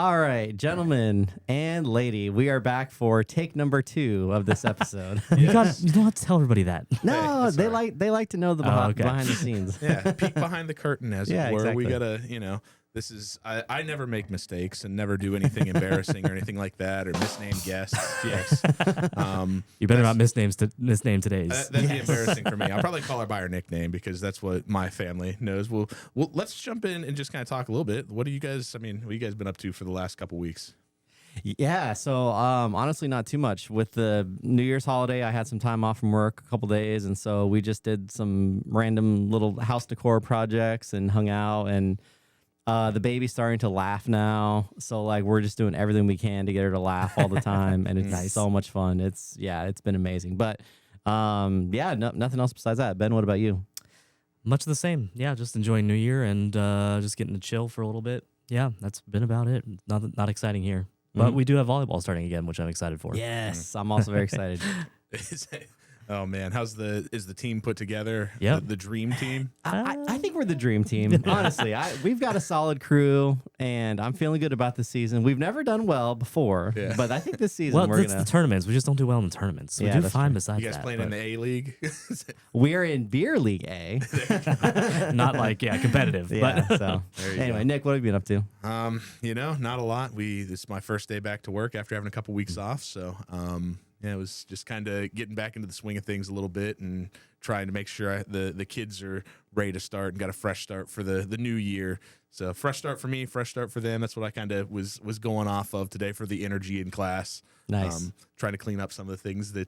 All right, gentlemen and lady, we are back for take number 2 of this episode. You don't have to tell everybody that. No, Hey, they like to know the okay. behind the scenes. Yeah, peek behind the curtain, as it were. Exactly. We gotta, this is I never make mistakes and never do anything embarrassing or anything like that or misname guests. Yes, You better not misname today's. that'd be embarrassing for me. I'll probably call her by her nickname because that's what my family knows. Well, let's jump in and just kind of talk a little bit. What have you guys been up to for the last couple weeks? Yeah, so honestly, not too much. With the New Year's holiday, I had some time off from work a couple days, and so we just did some random little house decor projects and hung out. And the baby's starting to laugh now, so like we're just doing everything we can to get her to laugh all the time, and it's Nice. so much fun. It's been amazing. But nothing else besides that. Ben, what about you? Much the same. Yeah, just enjoying New Year and just getting to chill for a little bit. Yeah, that's been about it. Not exciting here. But we do have volleyball starting again, which I'm excited for. Yes, I'm also very excited. Oh man, is the team put together? Yep. The dream team. I think we're the dream team. Honestly, we've got a solid crew, and I'm feeling good about this season. We've never done well before, Yeah. but I think this season Well, we're it's the tournaments. We just don't do well in the tournaments. We Yeah, do that's fine true. besides You guys that. playing in the A League? we're in Beer League A. Not like, competitive. Yeah. But So There you anyway, go. Nick, what have you been up to? Not a lot. This is my first day back to work after having a couple weeks off. So, it was just kind of getting back into the swing of things a little bit and trying to make sure the kids are ready to start and got a fresh start for the new year. So fresh start for me, fresh start for them. That's what I kind of was going off of today for the energy in class. Nice. Trying to clean up some of the things that,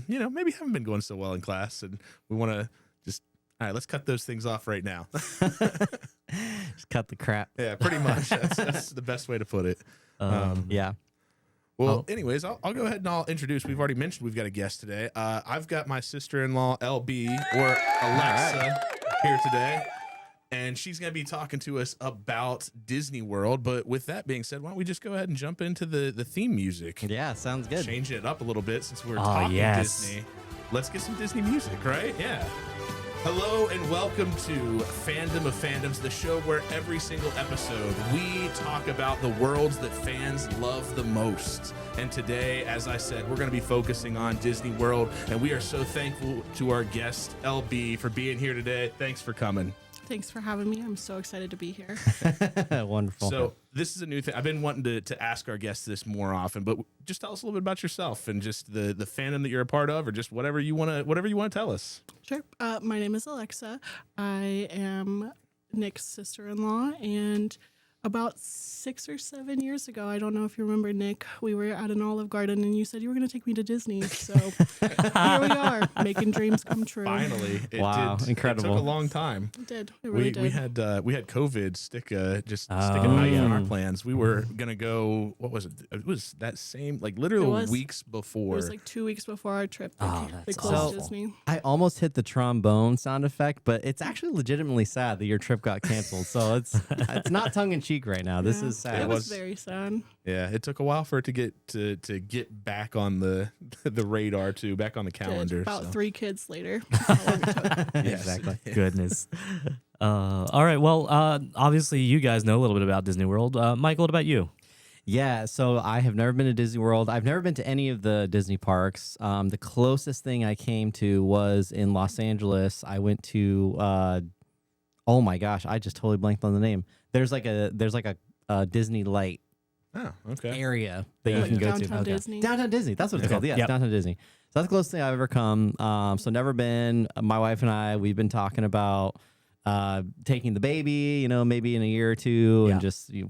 maybe haven't been going so well in class. And we want to just, all right, let's cut those things off right now. Just cut the crap. Yeah, pretty much. That's the best way to put it. Yeah. Well, anyways, I'll go ahead and I'll introduce. We've already mentioned we've got a guest today. I've got my sister-in-law, LB, or Alexa, here today. And she's going to be talking to us about Disney World. But with that being said, why don't we just go ahead and jump into the theme music? Yeah, sounds good. Change it up a little bit since we're talking Disney. Let's get some Disney music, right? Yeah. Hello and welcome to Fandom of Fandoms, the show where every single episode we talk about the worlds that fans love the most. And today, as I said, we're going to be focusing on Disney World, and we are so thankful to our guest, LB, for being here today. Thanks for coming. Thanks for having me. I'm so excited to be here. Wonderful. So this is a new thing. I've been wanting to ask our guests this more often, but just tell us a little bit about yourself and just the fandom that you're a part of, or just whatever you want to tell us. Sure. My name is Alexa. I am Nick's sister-in-law, and about 6 or 7 years ago, I don't know if you remember, Nick, we were at an Olive Garden, and you said you were going to take me to Disney. So here we are, making dreams come true. Finally, Wow, incredible. It took a long time. It did. It really did. We had COVID stick a knife in our plans. We were gonna go. What was it? It was that same literally weeks before. It was like 2 weeks before our trip. They that's closed awful. Disney. I almost hit the trombone sound effect, but it's actually legitimately sad that your trip got canceled. So it's not tongue in cheek right now. This Yeah. is sad. It was very sad. Yeah, it took a while for it to get back on the radar too, back on the calendar. About 3 kids later. Exactly. Goodness. All right. Well, obviously, you guys know a little bit about Disney World. Michael, what about you? Yeah, so I have never been to Disney World. I've never been to any of the Disney parks. The closest thing I came to was in Los Angeles. I went to, oh my gosh, I just totally blanked on the name. There's like a Disney Light Oh, okay. area that you Like can go to. Downtown Disney. Downtown Disney. That's what it's called. Yeah, Yep. Downtown Disney. So that's the closest thing I've ever come. So never been. My wife and I, we've been talking about taking the baby, maybe in a year or two, and just doing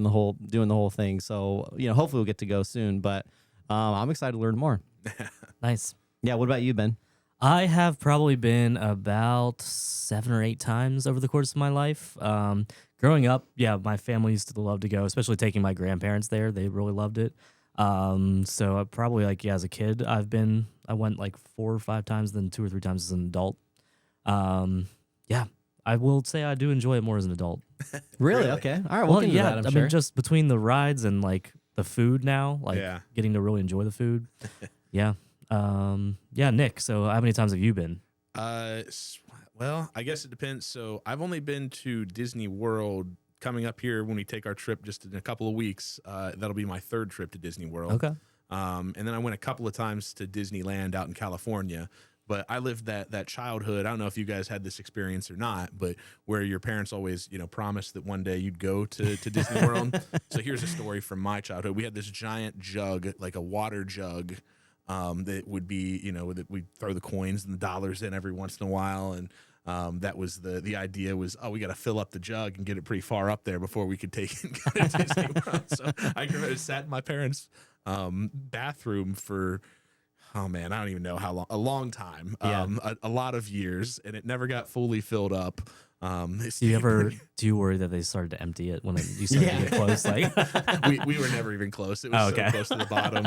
the whole thing. So hopefully we'll get to go soon. But I'm excited to learn more. Nice. Yeah. What about you, Ben? I have probably been about 7 or 8 times over the course of my life. Growing up, my family used to love to go, especially taking my grandparents there. They really loved it. So I probably as a kid, I went like 4 or 5 times, then 2 or 3 times as an adult. I will say I do enjoy it more as an adult. Really? Okay. All right. We'll get into that, I'm I sure. mean, just between the rides and the food now, getting to really enjoy the food. Nick, so how many times have you been? Well, I guess it depends. So I've only been to Disney World coming up here when we take our trip just in a couple of weeks. That'll be my third trip to Disney World. Okay. And then I went a couple of times to Disneyland out in California. But I lived that childhood. I don't know if you guys had this experience or not, but where your parents always, promised that one day you'd go to Disney World. So here's a story from my childhood. We had this giant jug, like a water jug, that would be, that we'd throw the coins and the dollars in every once in a while. And that was the idea was, we got to fill up the jug and get it pretty far up there before we could take it and go to Disney World. So I sat in my parents' bathroom for, oh man, I don't even know how long, a long time, a lot of years, and it never got fully filled up. Do you worry that they started to empty it when you started to get close? Like we were never even close. It was so close to the bottom.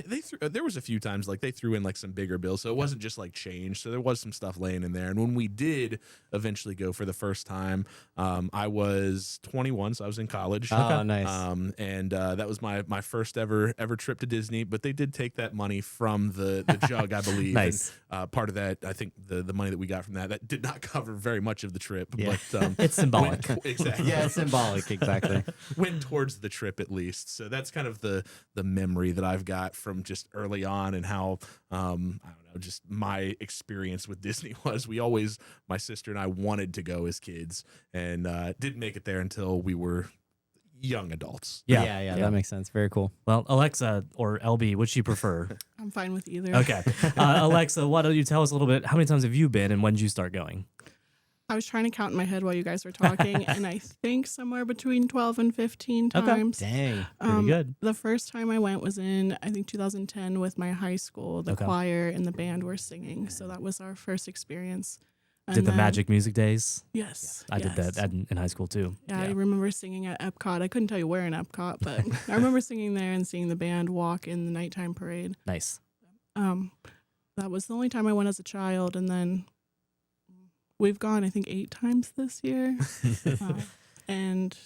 They threw, there was a few times like they threw in like some bigger bills, so it wasn't just like change. So there was some stuff laying in there. And when we did eventually go for the first time, I was 21, so I was in college. Oh, nice. And that was my first ever trip to Disney. But they did take that money from the jug, I believe. Nice. And, part of that, I think the money that we got from that did not cover very much of the trip. Yeah. But it's symbolic. Exactly. Yeah, it's symbolic. Exactly. Went towards the trip at least. So that's kind of the memory that I've got from just early on and how, I don't know, just my experience with Disney was. My sister and I wanted to go as kids and didn't make it there until we were young adults. Yeah, that makes sense. Very cool. Well, Alexa or LB, which you prefer? I'm fine with either. Okay. Alexa, why don't you tell us a little bit, how many times have you been and when did you start going? I was trying to count in my head while you guys were talking, and I think somewhere between 12 and 15 times. Dang. Pretty good. The first time I went was in, I think, 2010 with my high school. The choir and the band were singing, so that was our first experience. And did the Magic Music Days? Yes. I did that in high school too. Yeah, I remember singing at Epcot. I couldn't tell you where in Epcot, but I remember singing there and seeing the band walk in the nighttime parade. Nice. That was the only time I went as a child, and then we've gone, I think, 8 times this year, and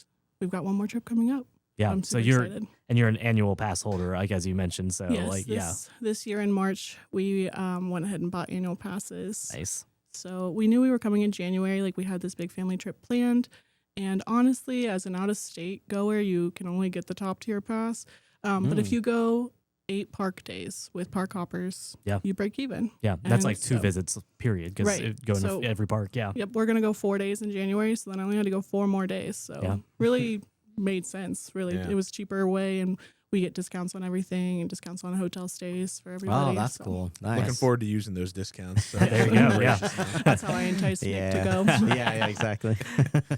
we've got one more trip coming up. Yeah, I'm so super excited. you're an annual pass holder, like as you mentioned. So yes, this year in March we went ahead and bought annual passes. Nice. So we knew we were coming in January, like we had this big family trip planned, and honestly, as an out-of-state goer, you can only get the top tier pass. But if you go 8 park days with park hoppers, you break even. Yeah, that's like 2 visits period because going to every park. Yeah. Yep, we're gonna go 4 days in January, so then I only had to go 4 more days. So really made sense. Really, it was cheaper way, and we get discounts on everything and discounts on hotel stays for everybody. Oh, that's cool. Nice. Looking forward to using those discounts. So. There you go. Yeah. That's how I entice Nick to go. Yeah, exactly.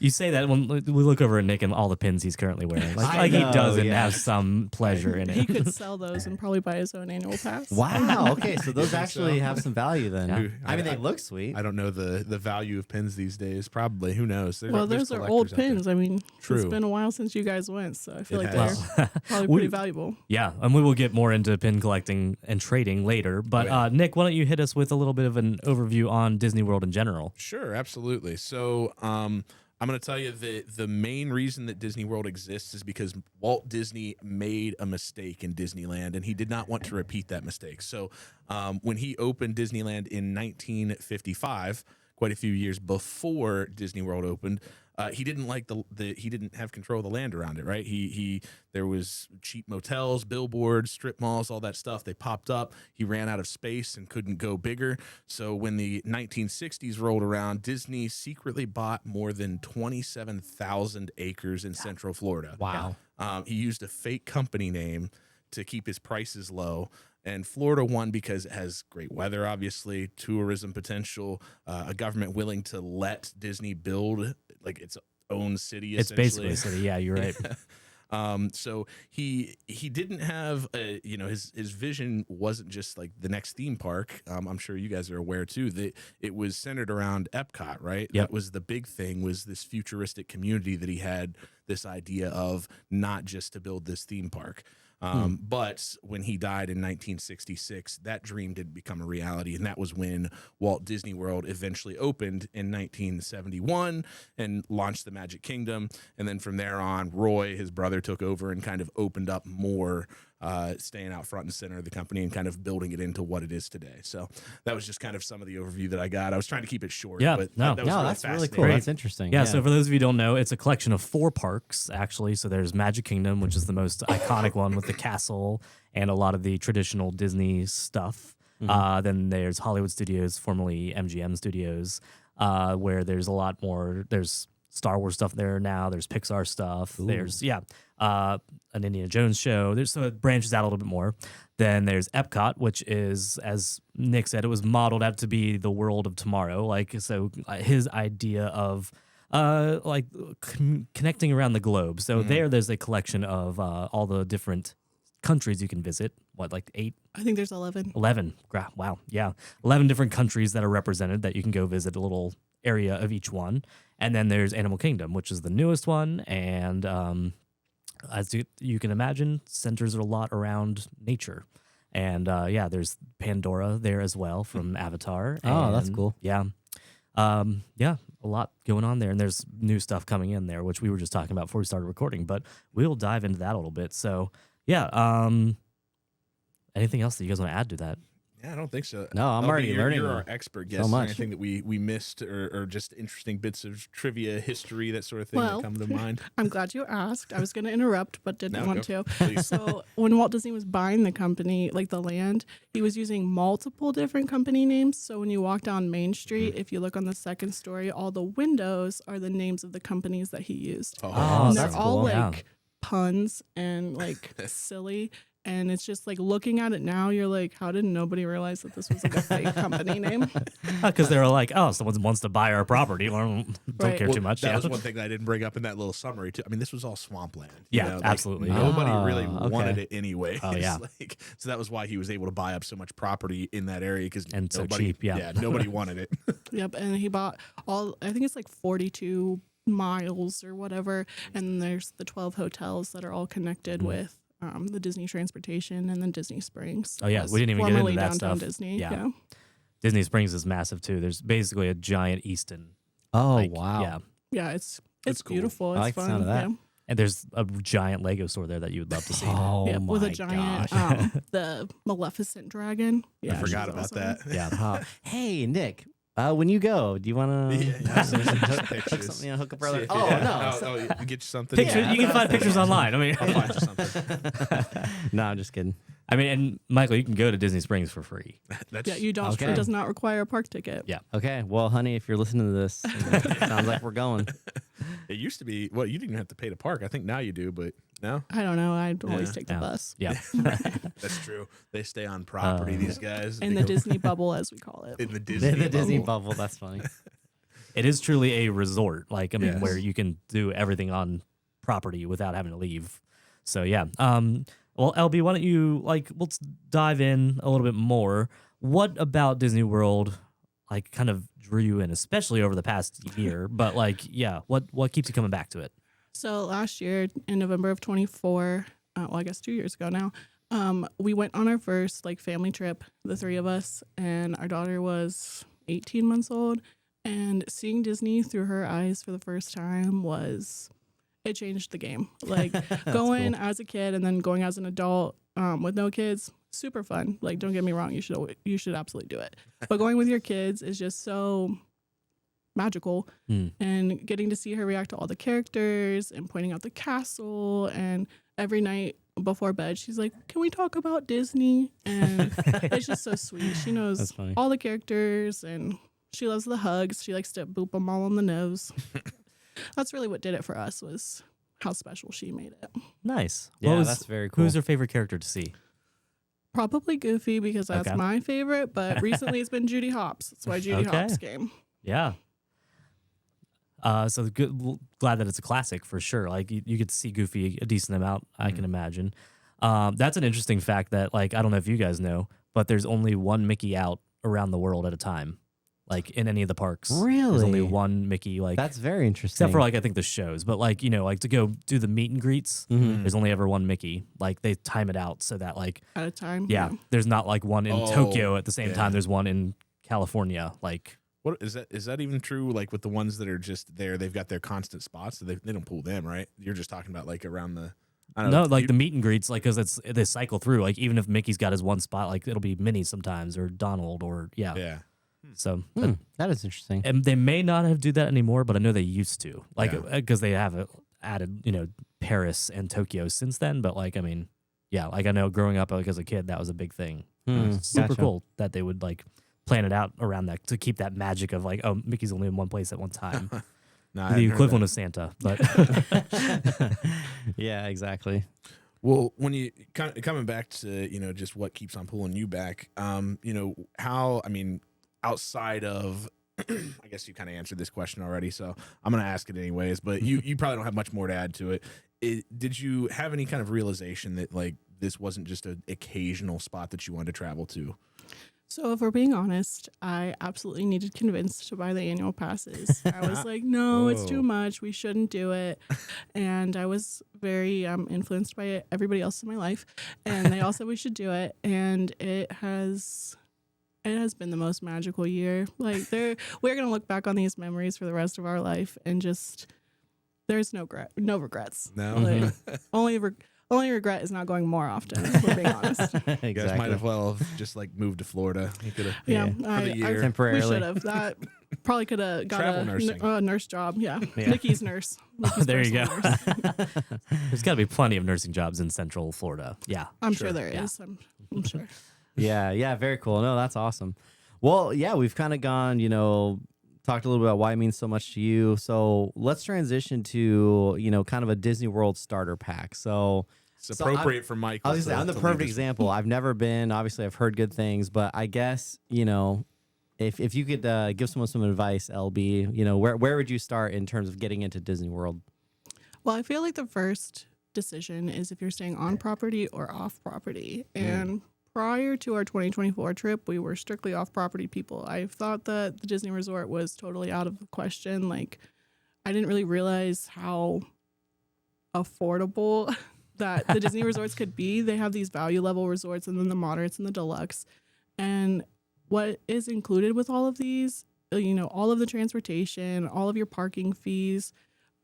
You say that when we look over at Nick and all the pins he's currently wearing. Like he doesn't have some pleasure in it. He could sell those and probably buy his own annual pass. Wow. Okay, so those actually have some value then. Yeah. I mean, they look sweet. I don't know the value of pins these days. Probably. Who knows? Those are old pins. I mean, True. It's been a while since you guys went, so I feel It like has. they're probably pretty valuable. Yeah, and we will get more into pin collecting and trading later. But Nick, why don't you hit us with a little bit of an overview on Disney World in general? Sure, absolutely. So I'm going to tell you that the main reason that Disney World exists is because Walt Disney made a mistake in Disneyland, and he did not want to repeat that mistake. So when he opened Disneyland in 1955, quite a few years before Disney World opened, he didn't like he didn't have control of the land around it, right? There was cheap motels, billboards, strip malls, all that stuff. They popped up. He ran out of space and couldn't go bigger. So when the 1960s rolled around, Disney secretly bought more than 27,000 acres in Central Florida. Wow. He used a fake company name to keep his prices low. And Florida won because it has great weather, obviously, tourism potential, a government willing to let Disney build like its own city. It's basically a city. Yeah, you're right. So he didn't have his vision wasn't just like the next theme park. I'm sure you guys are aware too that it was centered around Epcot, right? Yep. That was the big thing, was this futuristic community that he had this idea of, not just to build this theme park. But when he died in 1966, that dream didn't become a reality. And that was when Walt Disney World eventually opened in 1971 and launched the Magic Kingdom. And then from there on, Roy, his brother, took over and kind of opened up more staying out front and center of the company and kind of building it into what it is today. So that was just kind of some of the overview that I got. I was trying to keep it short. Yeah, but no. that was that's really cool. fascinating. That's interesting. Yeah, so for those of you who don't know, it's a collection of 4 parks, actually. So there's Magic Kingdom, which is the most iconic one with the castle and a lot of the traditional Disney stuff. Then there's Hollywood Studios, formerly MGM Studios, where there's a lot more. There's Star Wars stuff there now. There's Pixar stuff. Ooh. There's, an Indiana Jones show. So it branches out a little bit more. Then there's Epcot, which is, as Nick said, it was modeled out to be the world of tomorrow. His idea of connecting around the globe. So there's a collection of all the different countries you can visit. What, like 8? I think there's 11. 11. Wow. Yeah. 11 different countries that are represented that you can go visit a little area of each one. And then there's Animal Kingdom, which is the newest one. And as you can imagine, centers a lot around nature. And there's Pandora there as well from Avatar. Oh, that's And, cool. Yeah. A lot going on there. And there's new stuff coming in there, which we were just talking about before we started recording. But we'll dive into that a little bit. So, yeah. Anything else that you guys want to add to that? Yeah, I don't think so. No, I'm already learning You're our expert guest. so much. Anything that we missed or just interesting bits of trivia, history, that sort of thing that come to mind? I'm glad you asked. I was going to interrupt, but didn't want to. Please. So when Walt Disney was buying the company, like the land, he was using multiple different company names. So when you walk down Main Street, if you look on the second story, all the windows are the names of the companies that he used. Oh, And they're that's all cool. like puns and like silly. And it's just like looking at it now, you're like, how did nobody realize that this was like a fake company name? Because they were like, oh, someone wants to buy our property. Well, don't Right. care too much. That Yeah. was one thing that I didn't bring up in that little summary too. I mean, this was all swampland. Yeah, absolutely. Nobody really Ah, wanted okay. it anyway. Oh, yeah. So that was why he was able to buy up so much property in that area because And so nobody, cheap, yeah. nobody wanted it. Yep. And he bought I think it's like 42 miles or whatever. And there's the 12 hotels that are all connected with the Disney Transportation and then Disney Springs. Oh, yeah, was we didn't even get into formerly that downtown stuff. Disney. Yeah. Yeah. Disney Springs is massive too. There's basically a giant Easton. Oh, like, wow. Yeah. Yeah, it's That's cool. beautiful. I It's like the fun. sound of that. Yeah. And there's a giant Lego store there that you would love to see. Oh, Yeah, my with a giant gosh. the Maleficent dragon. Yeah, I forgot she's about awesome. that. Yeah. Oh, hey, Nick. When you go, do you want to Yeah, send us some hook pictures. something, hook a brother? See if- Oh, yeah. no. Oh, get you something. Picture, Yeah, you can find pictures online. I mean, I'll find you something. No, I'm just kidding. and Michael, you can go to Disney Springs for free. That's, Yeah, you don't. Okay. It does not require a park ticket. Yeah. Okay. Well, honey, if you're listening to this, sounds like we're going. It used to be, well, you didn't have to pay to park. I think now you do, but no, I don't know. I'd always take the Yeah. bus. Yeah. that's true. They stay on property, these guys. In They the go Disney bubble, as we call it. in the Disney, The Disney bubble. bubble. That's funny. It is truly a resort. Like, I mean, Yes. where you can do everything on property without having to leave. So, yeah. Well, LB, why don't you, let's dive in a little bit more. What about Disney World, kind of drew you in, especially over the past year? But, what keeps you coming back to it? So last year, in November of 24, I guess 2 years ago now, we went on our first family trip, the 3 of us, and our daughter was 18 months old. And seeing Disney through her eyes for the first time it changed the game. Going as a kid and then going as an adult with no kids, super fun. Don't get me wrong, you should absolutely do it. But going with your kids is just so magical. And getting to see her react to all the characters and pointing out the castle, and every night before bed she's like, can we talk about Disney? And it's just so sweet. She knows That's funny. all the characters and she loves the hugs. She likes to boop them all on the nose. That's really what did it for us, was how special she made it. Nice. Yeah, that's very cool. Who's your favorite character to see? Probably Goofy, because that's Okay. my favorite, but recently it's been Judy Hopps. That's why Judy Okay. Hopps came. Yeah. So good. Glad that it's a classic for sure. You could see Goofy a decent amount, I can imagine. That's an interesting fact that I don't know if you guys know, but there's only one Mickey out around the world at a time. In any of the parks. There's only Really? one Mickey. That's very interesting. except for I think the shows, but to go do the meet and greets, there's only ever one Mickey. They time it out so that At a time. there's not one in Oh, Tokyo at the same yeah. time. There's one in California. What is that? Is that even true? With the ones that are just there, they've got their constant spots, so they don't pull them, right? You're just talking about around the. I don't know. No, like the meet and greets, like because they cycle through. Like even if Mickey's got his one spot, like it'll be Minnie sometimes or Donald or Yeah. So that is interesting. and they may not have do that anymore, but I know they used to, like because they have added Paris and Tokyo since then. But like I mean, yeah, like I know growing up like as a kid that was a big thing. Super Gotcha. cool that they would like plan it out around that to keep that magic of like, oh, Mickey's only in one place at one time. No, The equivalent of Santa, but Yeah, exactly. Well, when you coming back to just what keeps on pulling you back, how I mean, outside of, I guess you kind of answered this question already, so I'm gonna ask it anyways. But you probably don't have much more to add to it. Did you have any kind of realization that like this wasn't just an occasional spot that you wanted to travel to? So if we're being honest, I absolutely needed convinced to buy the annual passes. I was like, no, it's too much. We shouldn't do it. And I was very influenced by everybody else in my life. And they all said we should do it. And it has been the most magical year. Like we're going to look back on these memories for the rest of our life and just, there's no regrets. No. Like, only regret is not going more often, if we're being honest. Exactly. You guys might as well have just like moved to Florida. You could have, Yeah, for the year. Temporarily. We should have. That probably could have got Travel a nursing. nurse job. Yeah, Yeah. Mickey's nurse. Mickey's there you go. personal nurse. There's got to be plenty of nursing jobs in Central Florida. Yeah. I'm sure there is. Yeah. I'm sure. Yeah, very cool. No, that's awesome. Well, yeah, we've kind of gone, talked a little bit about why it means so much to you. So let's transition to, kind of a Disney World starter pack. So It's appropriate for Michael. I was gonna say, I'm the perfect example. I've never been. Obviously, I've heard good things, but I guess if you could give someone some advice, LB, where would you start in terms of getting into Disney World? Well, I feel like the first decision is if you're staying on property or off property. And prior to our 2024 trip, we were strictly off property people. I thought that the Disney Resort was totally out of the question. Like, I didn't really realize how affordable that the Disney resorts could be. They have these value level resorts and then the moderates and the deluxe. And what is included with all of these, all of the transportation, all of your parking fees,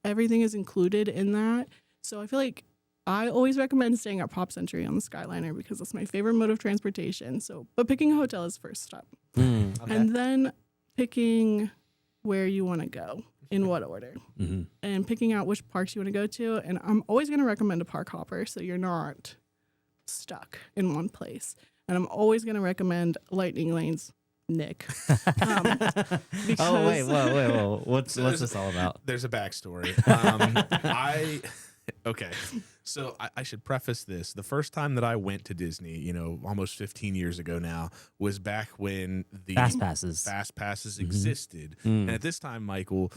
everything is included in that. So I feel like I always recommend staying at Pop Century on the Skyliner because that's my favorite mode of transportation. But picking a hotel is first step. Okay. And then picking where you want to go, in what order, and picking out which parks you want to go to. And I'm always going to recommend a park hopper so you're not stuck in one place. And I'm always going to recommend Lightning Lanes, Nick. Oh, wait, whoa. What's this all about? There's a backstory. Okay. So I should preface this. The first time that I went to Disney, almost 15 years ago now, was back when the Fast passes. Fast passes existed. And at this time, Michael,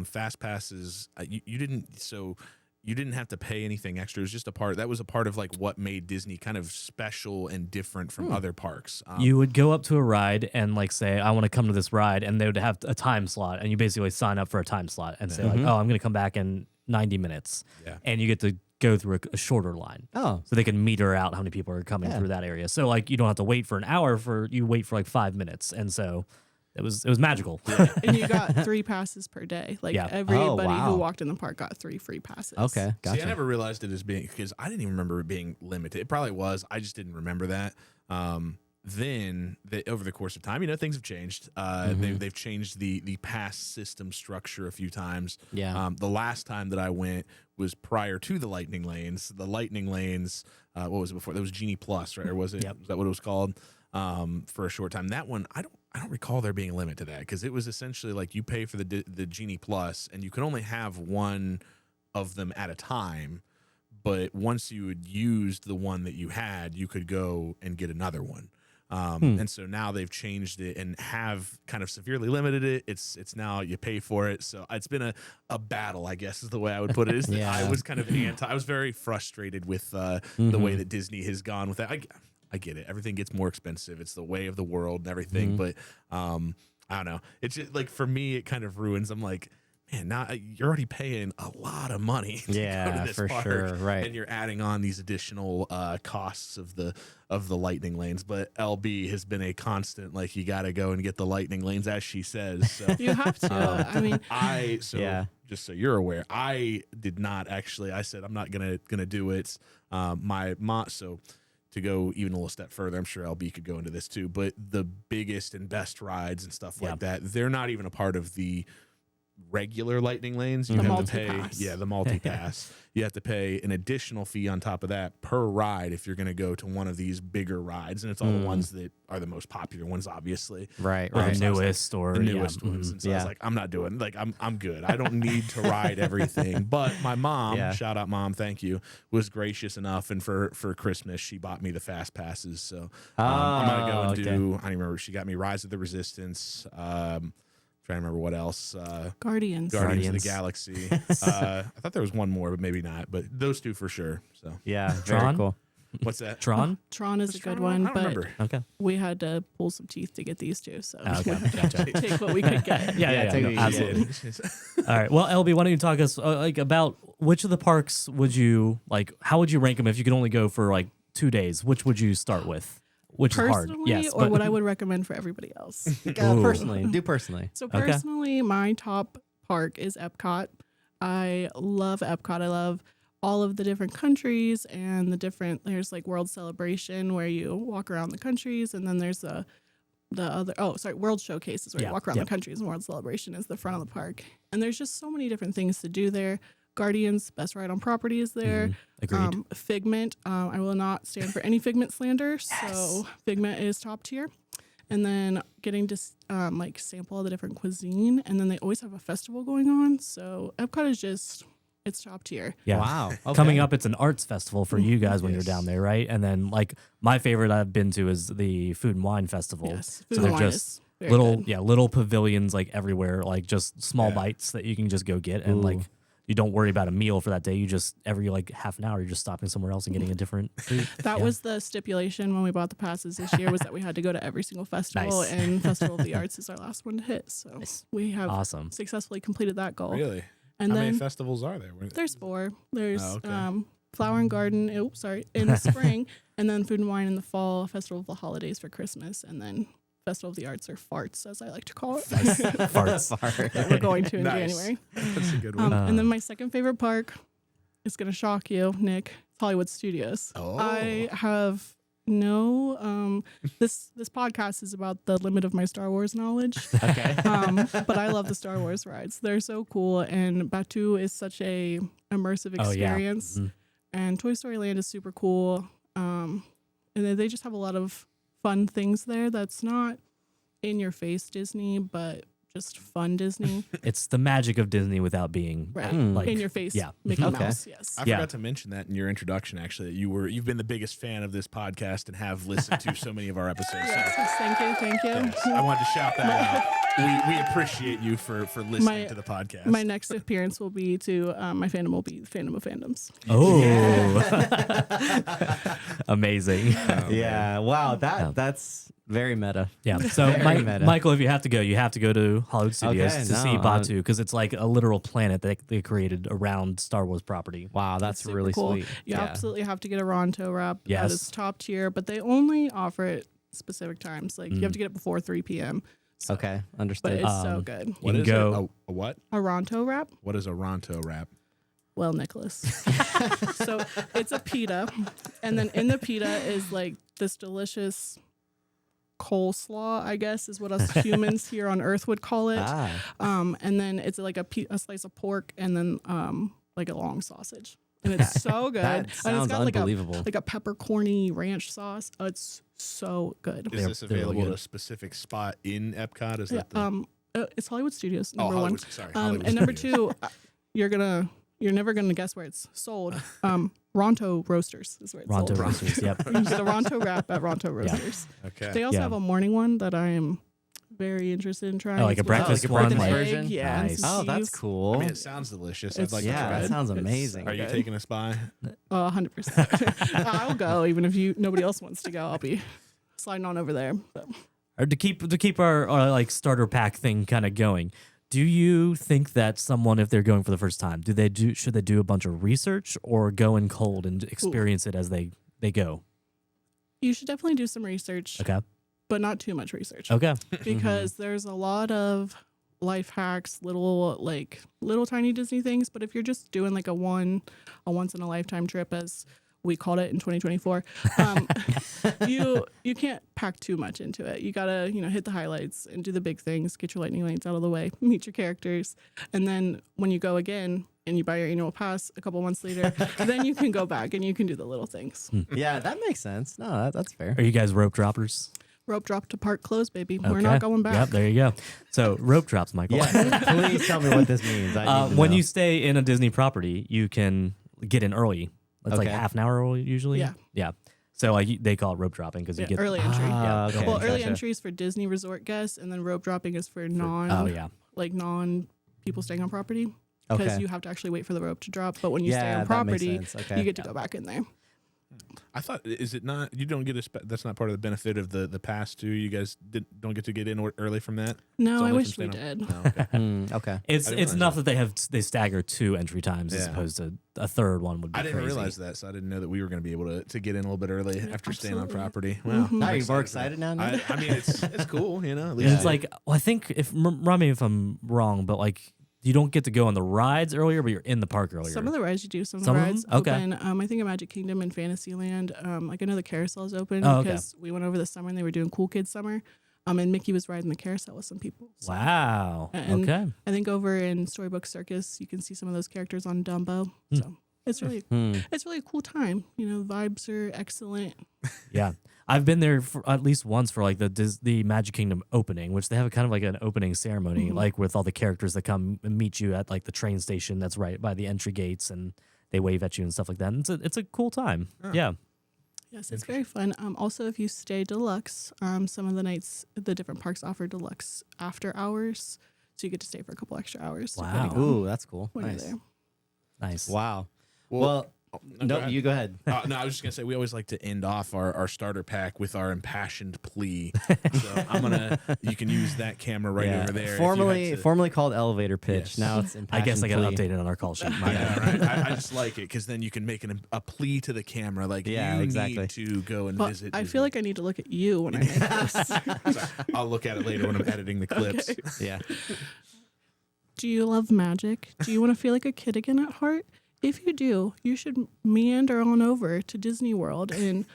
fast passes, you didn't have to pay anything extra. It was just that was a part of like what made Disney kind of special and different from other parks. You would go up to a ride and like say, I want to come to this ride, and they would have a time slot, and you basically sign up for a time slot and say like, oh, I'm going to come back in 90 minutes. Yeah. And you get to go through a shorter line. Oh. So they can meter out how many people are coming through that area. So like you don't have to wait for an hour, you wait for like 5 minutes. And so it was magical. And you got 3 passes per day. Like everybody who walked in the park got 3 free passes. Okay, gotcha. See, I never realized it as being, because I didn't even remember it being limited. It probably was. I just didn't remember that. Then over the course of time, things have changed. They've changed the pass system structure a few times. Yeah. The last time that I went was prior to the Lightning Lanes. The Lightning Lanes, what was it before? That was Genie Plus, right? Or was it? Yep. Was that what it was called? For a short time. That one, I don't recall there being a limit to that, because it was essentially like you pay for the Genie Plus, and you could only have one of them at a time. But once you had used the one that you had, you could go and get another one. And so now they've changed it and have kind of severely limited it. It's now you pay for it. So it's been a battle, I guess is the way I would put it. Yeah. I was kind of I was very frustrated with the way that Disney has gone with that. I get it. Everything gets more expensive. It's the way of the world and everything. But I don't know. It's just like, for me, it kind of ruins. I'm like, man, now you're already paying a lot of money to go Yeah, to this for park, sure, right. and you're adding on these additional costs of the lightning lanes. But LB has been a constant, like, you got to go and get the lightning lanes, as she says. So You have to. I mean, Yeah. just so you're aware, I did not actually. I said I'm not gonna do it. My mom. So to go even a little step further, I'm sure LB could go into this too. But the biggest and best rides and stuff like that, they're not even a part of the regular lightning lanes. You The have to pay, multi-pass. the multi-pass. You have to pay an additional fee on top of that per ride if you're going to go to one of these bigger rides, and it's all the ones that are the most popular ones, obviously. Right, Or right. the newest, or The newest ones. And so I was Yeah. like, I'm not doing, like, I'm good. I don't need to ride everything. But my mom, Yeah. shout out mom, thank you, was gracious enough, and for Christmas she bought me the fast passes. So I'm gonna go and okay. do. I don't even remember. She got me Rise of the Resistance. Trying to remember what else. Guardians. Guardians of Guardians. the Galaxy. I thought there was one more, but maybe not. But those two for sure. So Yeah, very Tron? cool. what's that? Tron. Tron is Was a good Tron? one, I don't but remember. Okay. we had to pull some teeth to get these two. So Okay. Gotcha. take what we could get. Yeah, take no, it easy. absolutely. All right. Well, LB, why don't you talk us like about which of the parks would you like? How would you rank them if you could only go for like 2 days? Which would you start with? Which is hard. Personally, Yes, or but what I would recommend for everybody else. Personally, do personally. So Okay. personally, my top park is Epcot. I love Epcot. I love all of the different countries and there's like World Celebration where you walk around the countries, and then there's the World Showcases where Yeah, you walk around yeah. the countries, and World Celebration is the front of the park. And there's just so many different things to do there. Guardians, best ride on property is there. Agreed. Figment, I will not stand for any Figment slander. So Figment is top tier. And then getting to like sample all the different cuisine, and then they always have a festival going on. So Epcot is it's top tier. Yeah. Wow. Okay. Coming up, it's an arts festival for you guys when Yes. you're down there, right? And then like my favorite I've been to is the Food and Wine Festival. Yes, So food and they're wine just is very little, good. little pavilions like everywhere, like just small Yeah. bites that you can just go get, and like you don't worry about a meal for that day. You just every like half an hour you're just stopping somewhere else and getting a different food. That Yeah. was the stipulation when we bought the passes this year, was that we had to go to every single festival, Nice. and Festival of the Arts is our last one to hit. So we have Awesome. successfully completed that goal. Really? And How then many festivals are there? there's 4. There's Oh, okay. Flower and Garden, in the spring, and then Food and Wine in the fall, Festival of the Holidays for Christmas, and then Festival of the Arts, or Farts, as I like to call it. Farts. that we're going to in Nice. January. That's a good one. And then my second favorite park is going to shock you, Nick. It's Hollywood Studios. Oh. I have no this podcast is about the limit of my Star Wars knowledge. Okay. But I love the Star Wars rides. They're so cool, and Batuu is such a immersive Oh, yeah. experience. Mhm. And Toy Story Land is super cool. And they just have a lot of fun things there that's not in your face Disney, but just fun Disney. It's the magic of Disney without being Right. like In your face yeah. Mickey Okay. Mouse, yes. I Yeah. forgot to mention that in your introduction, actually, that you've been the biggest fan of this podcast and have listened to so many of our episodes. So, Yes, thank you. yes, I wanted to shout that out. We appreciate you for listening My- to the podcast. My next appearance will be to my fandom will be Fandom of Fandoms. Oh, amazing. Yeah. Wow. That's very meta. Yeah. So, Very meta. Michael, if you have to go to Hollywood Studios Okay, to see no, Batuu because it's like a literal planet that they created around Star Wars property. Wow. That's Super really cool. sweet. You absolutely have to get a Ronto Wrap. Yes. That is top tier, but they only offer it specific times. Like you have to get it before 3 p.m. So, Okay. But Understood. it's so good. What you is can go. it? A what? A Ronto Wrap? What is a Ronto wrap? Well, Nicholas. So it's a pita, and then in the pita is like this delicious coleslaw, I guess is what us humans here on Earth would call it. And then it's like a slice of pork, and then like a long sausage, and it's so good. That And it's sounds got unbelievable. like a peppercorny ranch sauce. It's so good. Is this they're really available at good. a specific spot in Epcot? Is Yeah, that the it's Hollywood Studios, oh, number one. Hollywood, sorry, Hollywood And number Studios. 2, you're never gonna guess where it's sold. Ronto Roasters is where it's Ronto sold. Roasters. Yep. You can get a Ronto Wrap at Ronto Roasters. Okay. They also Yeah. have a morning one that I am very interested in trying. Oh, like a It's with breakfast like a one. breakfast Like, version? Yeah, and Nice. some Oh, that's cheese. cool. I mean, it sounds delicious. I'd It's like to yeah, try that it. sounds It's amazing. Are you good. taking us by? 100%. I'll go even if nobody else wants to go. I'll be sliding on over there. So. or to keep our like starter pack thing kind of going. Do you think that someone, if they're going for the first time, should they do a bunch of research or go in cold and experience it as they go? You should definitely do some research. Okay. But not too much research. Okay. Because there's a lot of life hacks, little tiny Disney things. But if you're just doing like a once in a lifetime trip, as we called it in 2024, you can't pack too much into it. You gotta, hit the highlights and do the big things, get your lightning lanes out of the way, meet your characters. And then when you go again and you buy your annual pass a couple months later, then you can go back and you can do the little things. Yeah, that makes sense. No, that's fair. Are you guys rope droppers? Rope drop to park close, baby. Okay. We're not going back. Yep, there you go. So rope drops, Michael. Yeah, please tell me what this means. I need to When know. you stay in a Disney property, you can get in early. It's like Okay. half an hour early usually. Yeah. Yeah. So they call it rope dropping because you get early entry. Ah, okay. Well, early Gotcha. entry is for Disney resort guests, and then rope dropping is for non people staying on property. Because Okay. you have to actually wait for the rope to drop. But when you stay Yeah, on that makes property, sense. Okay. you get to go back in there. I thought, is it not? You don't get that's not part of the benefit of the pass too. You guys don't get to get in early from that. It's No, I only wish from we staying did. on- Oh, okay. Okay. It's I didn't enough realize that they stagger 2 entry times as Yeah. opposed to a third one would be I didn't crazy. realize that, so I didn't know that we were going to be able to get in a little bit early after staying on absolutely. property. Wow, Mhm. I'm Are you more for excited now? that. Nick? I mean, it's cool, At And least it's like, well, I think run me if I'm wrong, but like you don't get to go on the rides earlier, but you're in the park earlier. Some of the rides you do. Some of Some the of them? rides Okay. open. I think at Magic Kingdom and Fantasyland, I know the carousel is open Oh, okay. because we went over the summer and they were doing Cool Kids Summer. And Mickey was riding the carousel with some people. So Wow. And- Okay. I think over in Storybook Circus, you can see some of those characters on Dumbo. So it's really it's really a cool time. The vibes are excellent. Yeah. I've been there for at least once for like the Magic Kingdom opening, which they have kind of like an opening ceremony, like with all the characters that come and meet you at like the train station that's right by the entry gates, and they wave at you and stuff like that. And it's a cool time. Yeah. Yes, it's very fun. Also, if you stay deluxe, some of the nights the different parks offer deluxe after hours, so you get to stay for a couple extra hours. Wow. depending on Ooh, that's cool. when you're Nice. there. Nice. Wow. Well, Well, go no, ahead. you go ahead. No, I was just gonna say we always like to end off our starter pack with our impassioned plea. So you can use that camera right over there. if you Formerly had to- formerly called elevator pitch. Yes. Now it's I guess I got to impassioned plea. update it on our call sheet. My bad. Yeah, right. I just like it because then you can make a plea to the camera, like Yeah, you exactly. need to go and Well, visit. I Disney. feel like I need to look at you when I make this. So I'll look at it later when I'm editing the clips. Okay. Yeah. Do you love magic? Do you want to feel like a kid again at heart? If you do, you should meander on over to Disney World in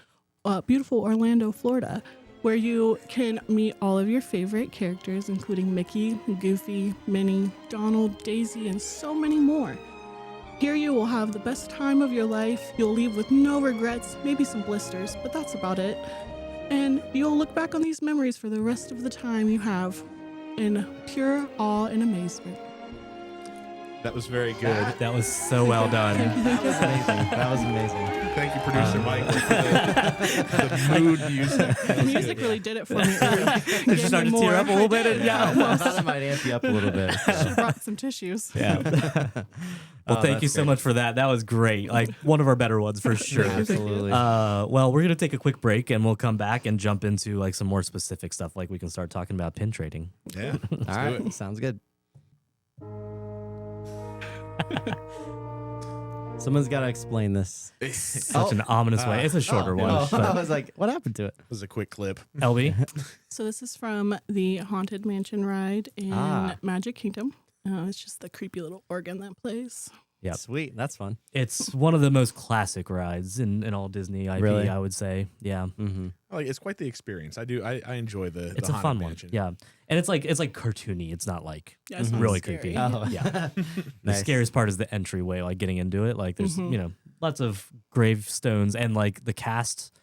beautiful Orlando, Florida, where you can meet all of your favorite characters, including Mickey, Goofy, Minnie, Donald, Daisy, and so many more. Here you will have the best time of your life. You'll leave with no regrets, maybe some blisters, but that's about it. And you'll look back on these memories for the rest of the time you have in pure awe and amazement. That was very good. That was so well done. That was amazing. That was amazing. Thank you, producer Mike, for the mood music. The music really did it for me. It Just started to tear up a little bit. And I thought it might amp you up a little bit. Should have brought some tissues. Yeah. Well, thank you that's so great. much for that. That was great. Like one of our better ones for sure. Absolutely. Well, we're gonna take a quick break and we'll come back and jump into like some more specific stuff. Like we can start talking about pin trading. Yeah. All right. Sounds good. Someone's got to explain this. Such an ominous way. It's a shorter one. Oh, I But was like, what happened to it? That was a quick clip. LB, So this is from the Haunted Mansion ride in Ah. Magic Kingdom. It's just the creepy little organ that plays. Yep. Sweet. That's fun. it's one of the most classic rides in all Disney IP. Really? I would say. Yeah. Mm-hmm. Like it's quite the experience. I enjoy the. It's the a fun Haunted one. Mansion. Yeah. And it's like cartoony. It's not like Yeah, it's not really scary. creepy. Oh. Yeah. The Nice. scariest part is the entryway, like getting into it. Like there's, lots of gravestones and like the cast.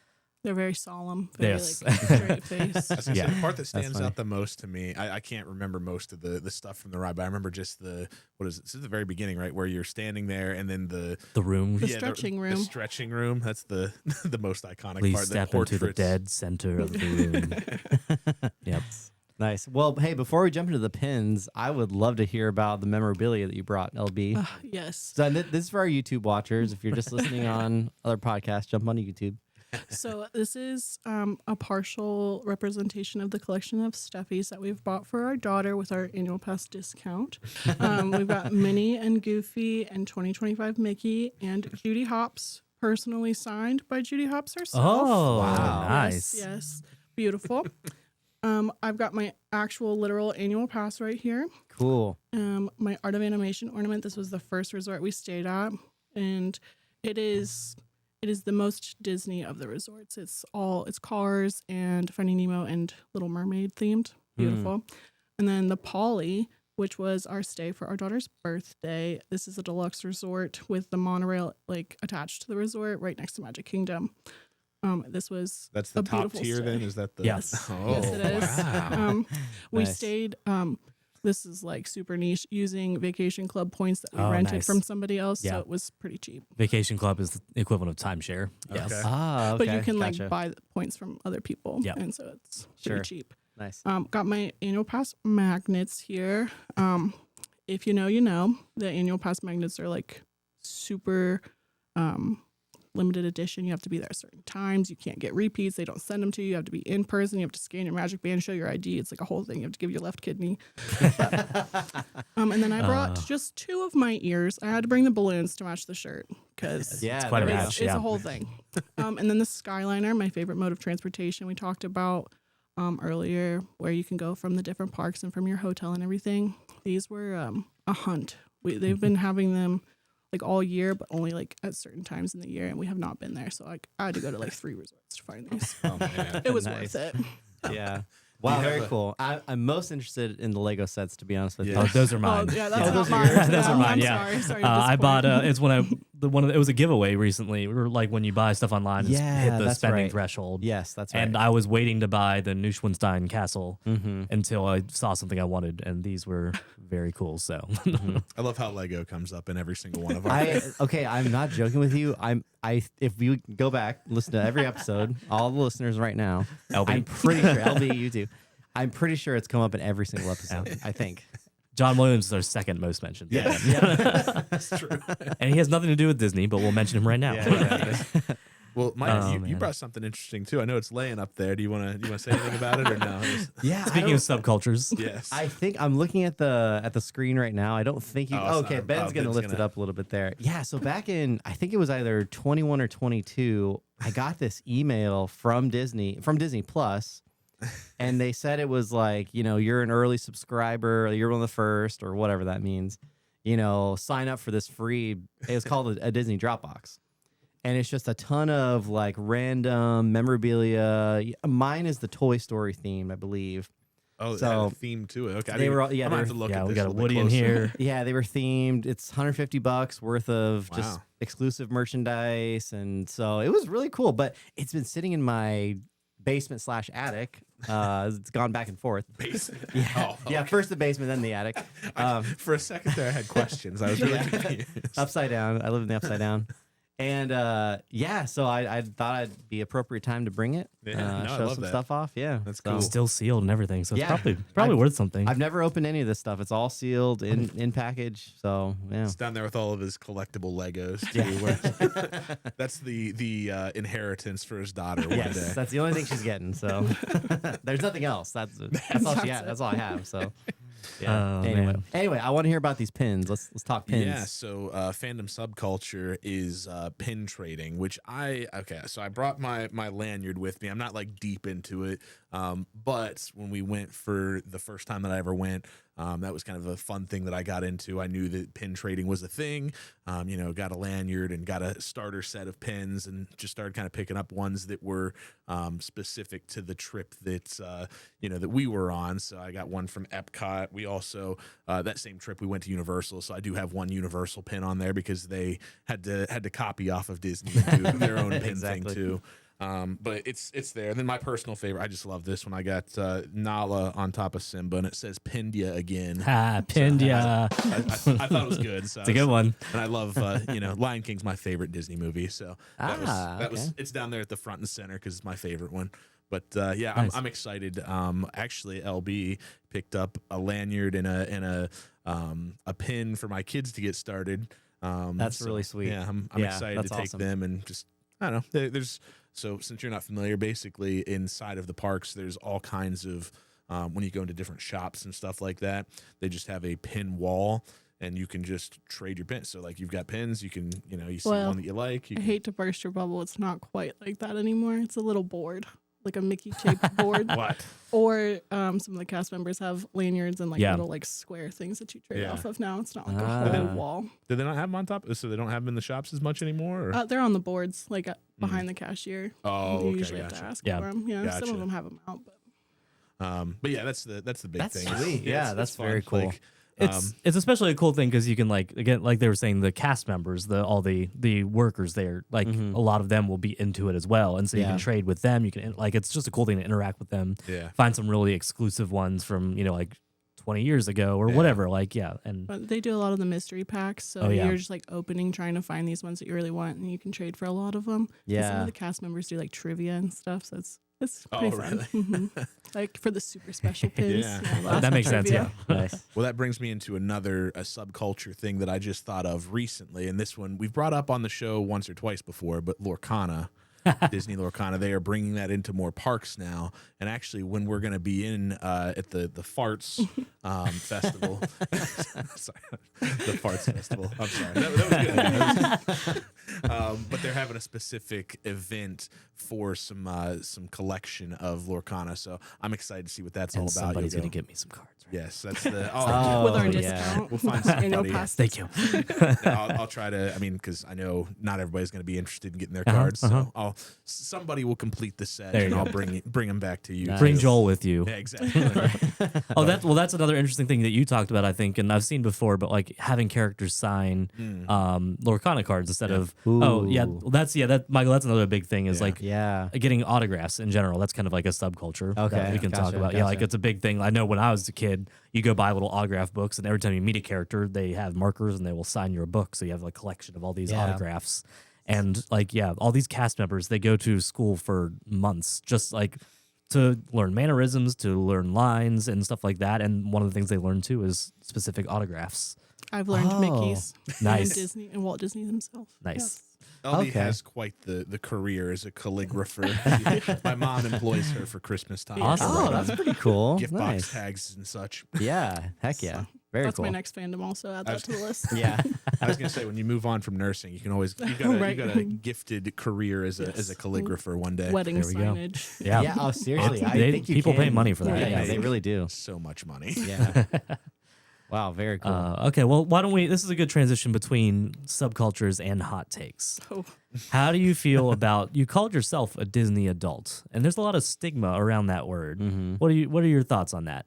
They're very solemn, very Yes. like straight face. I was gonna Yeah. say, the part that stands funny. out the most to me, I can't remember most of the stuff from the ride, but I remember just what is it? This is the very beginning, right? Where you're standing there and then the room. The stretching room. The stretching room. That's the the most iconic Please part. step the into the portraits. dead center of the room. Yep. Nice. Well, hey, before we jump into the pins, I would love to hear about the memorabilia that you brought, LB. Yes. So this is for our YouTube watchers. If you're just listening on other podcasts, jump on YouTube. So this is a partial representation of the collection of stuffies that we've bought for our daughter with our annual pass discount. We've got Minnie and Goofy and 2025 Mickey and Judy Hopps, personally signed by Judy Hopps herself. Oh, Wow. nice. Yes, beautiful. I've got my actual literal annual pass right here. Cool. My Art of Animation ornament. This was the first resort we stayed at, and it is the most Disney of the resorts. It's Cars and Finding Nemo and Little Mermaid themed. Beautiful. And then the Polly, which was our stay for our daughter's birthday. This is a deluxe resort with the monorail like attached to the resort right next to Magic Kingdom. That's the a top beautiful tier stay. then? Is that the Yes. Oh, Yes, it is. wow. We Nice. stayed this is like super niche using Vacation Club points that we Oh, rented nice. from somebody else, Yeah. so it was pretty cheap. Vacation Club is the equivalent of timeshare. Yes. Okay. Ah, okay. But you can Gotcha. like buy the points from other people, Yep. and so it's Sure. pretty cheap. Nice. Got my annual pass magnets here. If you know, you know. The annual pass magnets are like super limited edition. You have to be there at certain times. You can't get repeats. They don't send them to you. You have to be in person. You have to scan your Magic Band, show your ID. It's like a whole thing. You have to give your left kidney. And then I brought just 2 of my ears. I had to bring the balloons to match the shirt because Yeah, quite a there we go. match. it's Yeah. a whole thing. And then the Skyliner, my favorite mode of transportation, we talked about earlier, where you can go from the different parks and from your hotel and everything. These were a hunt. They've been having them like all year, but only like at certain times in the year, and we have not been there. So like I had to go to like 3 resorts to find these. Oh, man. It was Nice. worth it. Yeah. Wow, You have very a- cool. I'm most interested in the Lego sets, to be honest with Yeah. Oh, you. those are mine. Oh yeah, that's Yeah. not Those are mine. yours? Those are mine, I'm yeah. sorry to I bought disappoint. it's when it was a giveaway recently. We were like when you buy stuff online, it's Yeah, hit the that's spending right. threshold. Yes, that's right. And I was waiting to buy the Neuschwanstein castle Mm-hmm. until I saw something I wanted, and these were very cool. So I love how Lego comes up in every single one of our I'm not joking with you. If you go back, listen to every episode, all the listeners right now, LB. I'm pretty sure LB, you too. I'm pretty sure it's come up in every single episode. I think. John Williams is our second most mentioned. Yes. Yeah. That's true. And he has nothing to do with Disney, but we'll mention him right now. Well, Mike, Oh, you man. brought something interesting too. I know it's laying up there. Do you want to say anything about it or no? Yeah. Speaking of subcultures, Yes. I think I'm looking at the screen right now. I don't think you. Oh, it's okay, not- Ben's oh, gonna Ben's lift it gonna- up a little bit there. Yeah. So back in, I think it was either 21 or 22. I got this email from Disney Plus, and they said it was like, you're an early subscriber, or you're one of the first, or whatever that means. Sign up for this free. It was called a Disney Dropbox. And it's just a ton of like random memorabilia. Mine is the Toy Story theme, I believe. Oh, it So- had a theme to it. Okay. They were all- yeah, I'm gonna they have to were- look yeah, at we this got a little bit Woody in closer. here. Yeah, they were themed. It's $150 worth of just Wow. exclusive merchandise, and so it was really cool. But it's been sitting in my basement / attic. It's gone back and forth. Basement. Yeah, Oh, yeah. okay. First the basement, then the attic. For a second there, I had questions. I was really confused. Upside down. I live in the upside down. And so I thought it'd be appropriate time to bring it. Yeah, no, I show love some that. stuff off. Yeah, That's So cool. still sealed and everything, so it's Yeah. probably I've- worth something. I've never opened any of this stuff. It's all sealed in package. So yeah. It's down there with all of his collectible Legos too. Yeah. Where that's the inheritance for his daughter one Yes, day. that's the only thing she's getting. So there's nothing else. That's all she has. That's all I have. So yeah. Oh, man. Anyway, I want to hear about these pins. Let's talk pins. Yeah, so fandom subculture is pin trading, which I brought my lanyard with me. I'm not like deep into it, but when we went for the first time that I ever went, that was kind of a fun thing that I got into. I knew that pin trading was a thing. Got a lanyard and got a starter set of pins, and just started kind of picking up ones that were specific to the trip that we were on. So I got one from Epcot. We also that same trip we went to Universal, so I do have one Universal pin on there because they had to copy off of Disney and do their own pin Exactly. thing too. But it's there. And then my personal favorite, I just love this one. I got Nala on top of Simba, and it says "Pinned ya again." Ha, pinned ya. I thought it was good. So It's a good one. and I love Lion King's my favorite Disney movie, so that was okay. it's down there at the front and center because it's my favorite one. But Nice. I'm excited. Actually, LB picked up a lanyard and a pin for my kids to get started. That's really sweet. Yeah, I'm Yeah, excited that's to take awesome. them and just I don't know. There's So since you're not familiar, basically inside of the parks, there's all kinds of when you go into different shops and stuff like that, they just have a pin wall. And you can just trade your pins. So, like, you've got pins. You can, you see one that you like. I hate to burst your bubble. It's not quite like that anymore. It's a little board, like a Mickey-shaped board. What? Or some of the cast members have lanyards and, little, square things that you trade off of now. It's not like a whole wall. Do they not have them on top? So they don't have them in the shops as much anymore? Or? They're on the boards, behind the cashier. Oh, You okay, usually have to ask for them. Yeah, Gotcha. some of them have them out. But yeah, that's the big thing. Sweet. Yeah, that's very fun. cool. It's especially a cool thing because you can again like they were saying, the cast members, all the workers there, a lot of them will be into it as well, and so you can trade with them. You can it's just a cool thing to interact with them. Yeah, find some really exclusive ones from 20 years ago or whatever. And But they do a lot of the mystery packs, so you're just opening, trying to find these ones that you really want, and you can trade for a lot of them. Yeah, some of the cast members do trivia and stuff, so it's pretty fun. Really? For the super special pins. Yeah. That makes sense. Yeah. Nice. Well, that brings me into a subculture thing that I just thought of recently, and this one we've brought up on the show once or twice before, but Lorcana. Disney Lorcana, they are bringing that into more parks now. And actually, when we're going to be in at the Farts Festival, sorry, the Farts Festival. I'm sorry, that was good. But they're having a specific event for some collection of Lorcana. So I'm excited to see what that's all about. Somebody's going to get me some cards. Right? Yes, that's the with our discount. We'll find somebody. Thank you. I'll try to. I mean, because I know not everybody's going to be interested in getting their cards, so somebody will complete the set, and I'll bring them back to you. Nice. Bring Joel with you. Yeah, exactly. That's another interesting thing that you talked about, I think, and I've seen before. But having characters sign Lorcana cards instead of Michael. That's another big thing is getting autographs in general. That's kind of like a subculture that we can talk about. Yeah, it's a big thing. I know when I was a kid, you go buy little autograph books, and every time you meet a character, they have markers and they will sign your book. So you have a collection of all these autographs. And all these cast members, they go to school for months just to learn mannerisms, to learn lines and stuff like that. And one of the things they learn too is specific autographs. I've learned Mickey's. Nice. And Disney and Walt Disney himself. Nice. Yes. LB has quite the career as a calligrapher. My mom employs her for Christmas time. Awesome. Oh, that's pretty cool. Gift Nice. box tags and such. Yeah, heck yeah. Very That's cool. my next fandom. Also add that to the list. Yeah. I was gonna say when you move on from nursing, you got a gifted career as a calligrapher one day. Wedding There we go. signage. Yeah. Yeah. Oh, seriously. I They- think you people pay can. money for that. Yeah, Yeah. they really do. So much money. Yeah. Wow. Very cool. Okay, well, why don't we? This is a good transition between subcultures and hot takes. Oh. How do you feel about? You called yourself a Disney adult, and there's a lot of stigma around that word. What are your thoughts on that?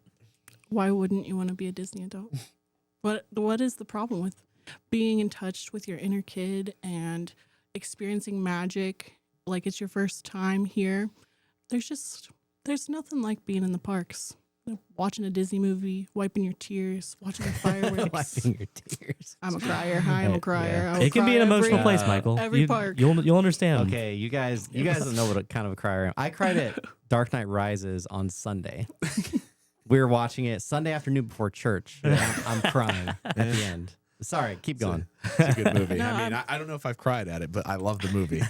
Why wouldn't you want to be a Disney adult? What is the problem with being in touch with your inner kid and experiencing magic like it's your first time here? There's nothing like being in the parks. Watching a Disney movie, wiping your tears, watching the fireworks. Wiping your tears. I'm a crier. Hi, I'm a crier. Yeah. I will It can be cry an emotional every- place, Michael. every park. You'll understand. Okay, you guys don't know what kind of a crier I am. I cried at Dark Knight Rises on Sunday. We were watching it Sunday afternoon before church. And I'm crying at the end. Sorry, keep going. It's a good movie. No, I mean, I don't know if I've cried at it, but I love the movie.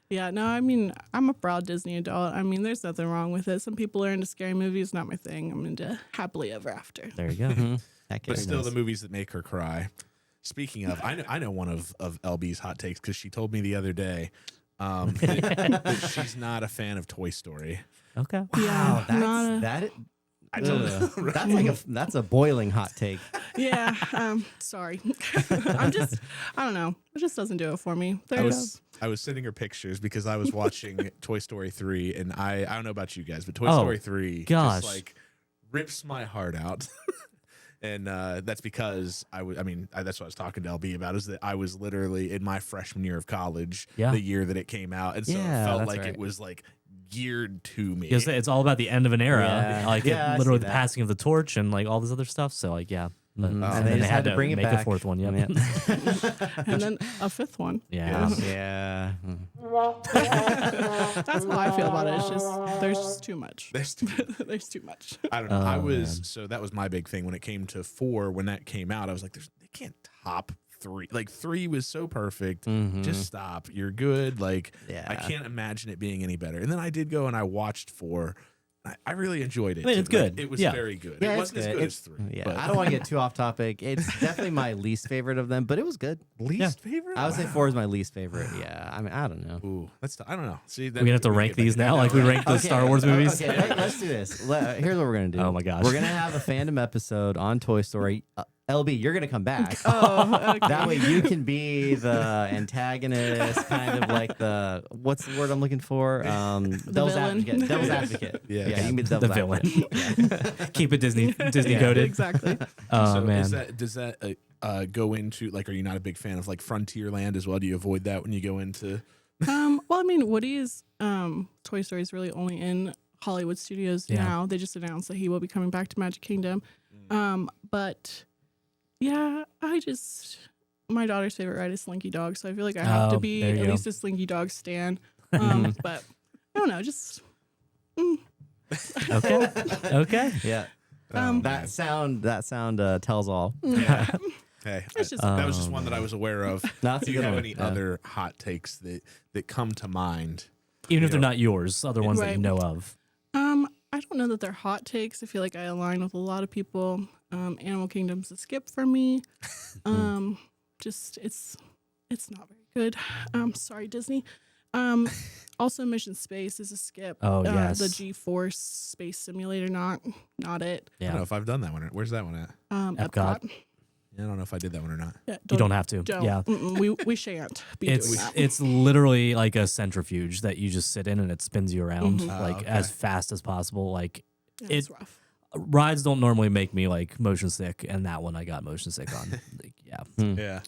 Yeah, no, I mean, I'm a proud Disney adult. I mean, there's nothing wrong with it. Some people are into scary movies, not my thing. I'm into happily ever after. There you go. Heck But yeah. still, the movies that make her cry. Speaking of, I know one of LB's hot takes because she told me the other day that she's not a fan of Toy Story. Okay. Yeah, Wow, I told her. that's a boiling hot take. Yeah, sorry. I don't know. It just doesn't do it for me. I was sending her pictures because I was watching Toy Story 3, and I don't know about you guys, but Toy Oh, Story 3 gosh. just rips my heart out. And that's because that's what I was talking to LB about, is that I was literally in my freshman year of college, the year that it came out. And so Yeah, it felt that's like right. it was geared to me. Because it's all about the end of an era, Yeah. I literally see the that. passing of the torch and all this other stuff. So And then they just had to bring it make back. a fourth one. Yep. Yeah. And then a fifth one. Yeah. Yeah. That's how I feel about it. It's just, there's just too much. There's too much. I don't know. Oh, So that was my big thing when it came to 4. When that came out, I was like, they can't top 3. Like 3 was so perfect. Mhm. Just stop. You're good. Like Yeah. I can't imagine it being any better. And then I did go and I watched 4. I really enjoyed it. I mean, it's too. Like, good. it was Yeah. very good. Yeah, It it's wasn't as good as 3. Yeah, but I don't want to get too off topic. It's definitely my least favorite of them, but it was good. least favorite. I would say 4 is my least favorite. Yeah, I mean, I don't know. Ooh, I don't know. See, We're gonna have to rank these now, like we rank the Star Wars movies. Okay, let's do this. Here's what we're gonna do. Oh my gosh. We're gonna have a fandom episode on Toy Story. LB, you're gonna come back. Oh, okay. That way you can be the antagonist, kind of like what's the word I'm looking for? Devil's villain. advocate. Devil's advocate. Yeah. you can be The devil's villain. advocate. Keep it Disney Yeah. coded. Exactly. Oh so man. does that go into like? Are you not a big fan of like Frontierland as well? Do you avoid that when you go into? Well, I mean, Woody's Toy Story is really only in Hollywood Studios Yeah. now. They just announced that he will be coming back to Magic Kingdom. But yeah, my daughter's favorite ride is Slinky Dog, so I feel like I have to be there you at go. least a Slinky Dog stan. But I don't know, just Okay. Yeah. That sound tells all. Yeah. Hey, It's just- that was just one that I was aware of. That's Do a you good have one. any Yeah. other hot takes that come to mind? Even if they're not yours, other ones that you Right. know of. I don't know that they're hot takes. I feel like I align with a lot of people. Animal Kingdom's a skip for me. Just it's not very good. Sorry, Disney. Also, Mission Space is a skip. Oh, yes. The G-Force Space Simulator, not it. I don't know if I've done that one. Where's that one at? Epcot. I don't know if I did that one or not. Yeah, You don't have to. Don't. Yeah. We shan't be doing that. It's literally like a centrifuge that you just sit in and it spins you around like okay. as fast as possible. Like Yeah, it's rough. rides don't normally make me like motion sick, and that one I got motion sick on. Like, yeah, Yeah.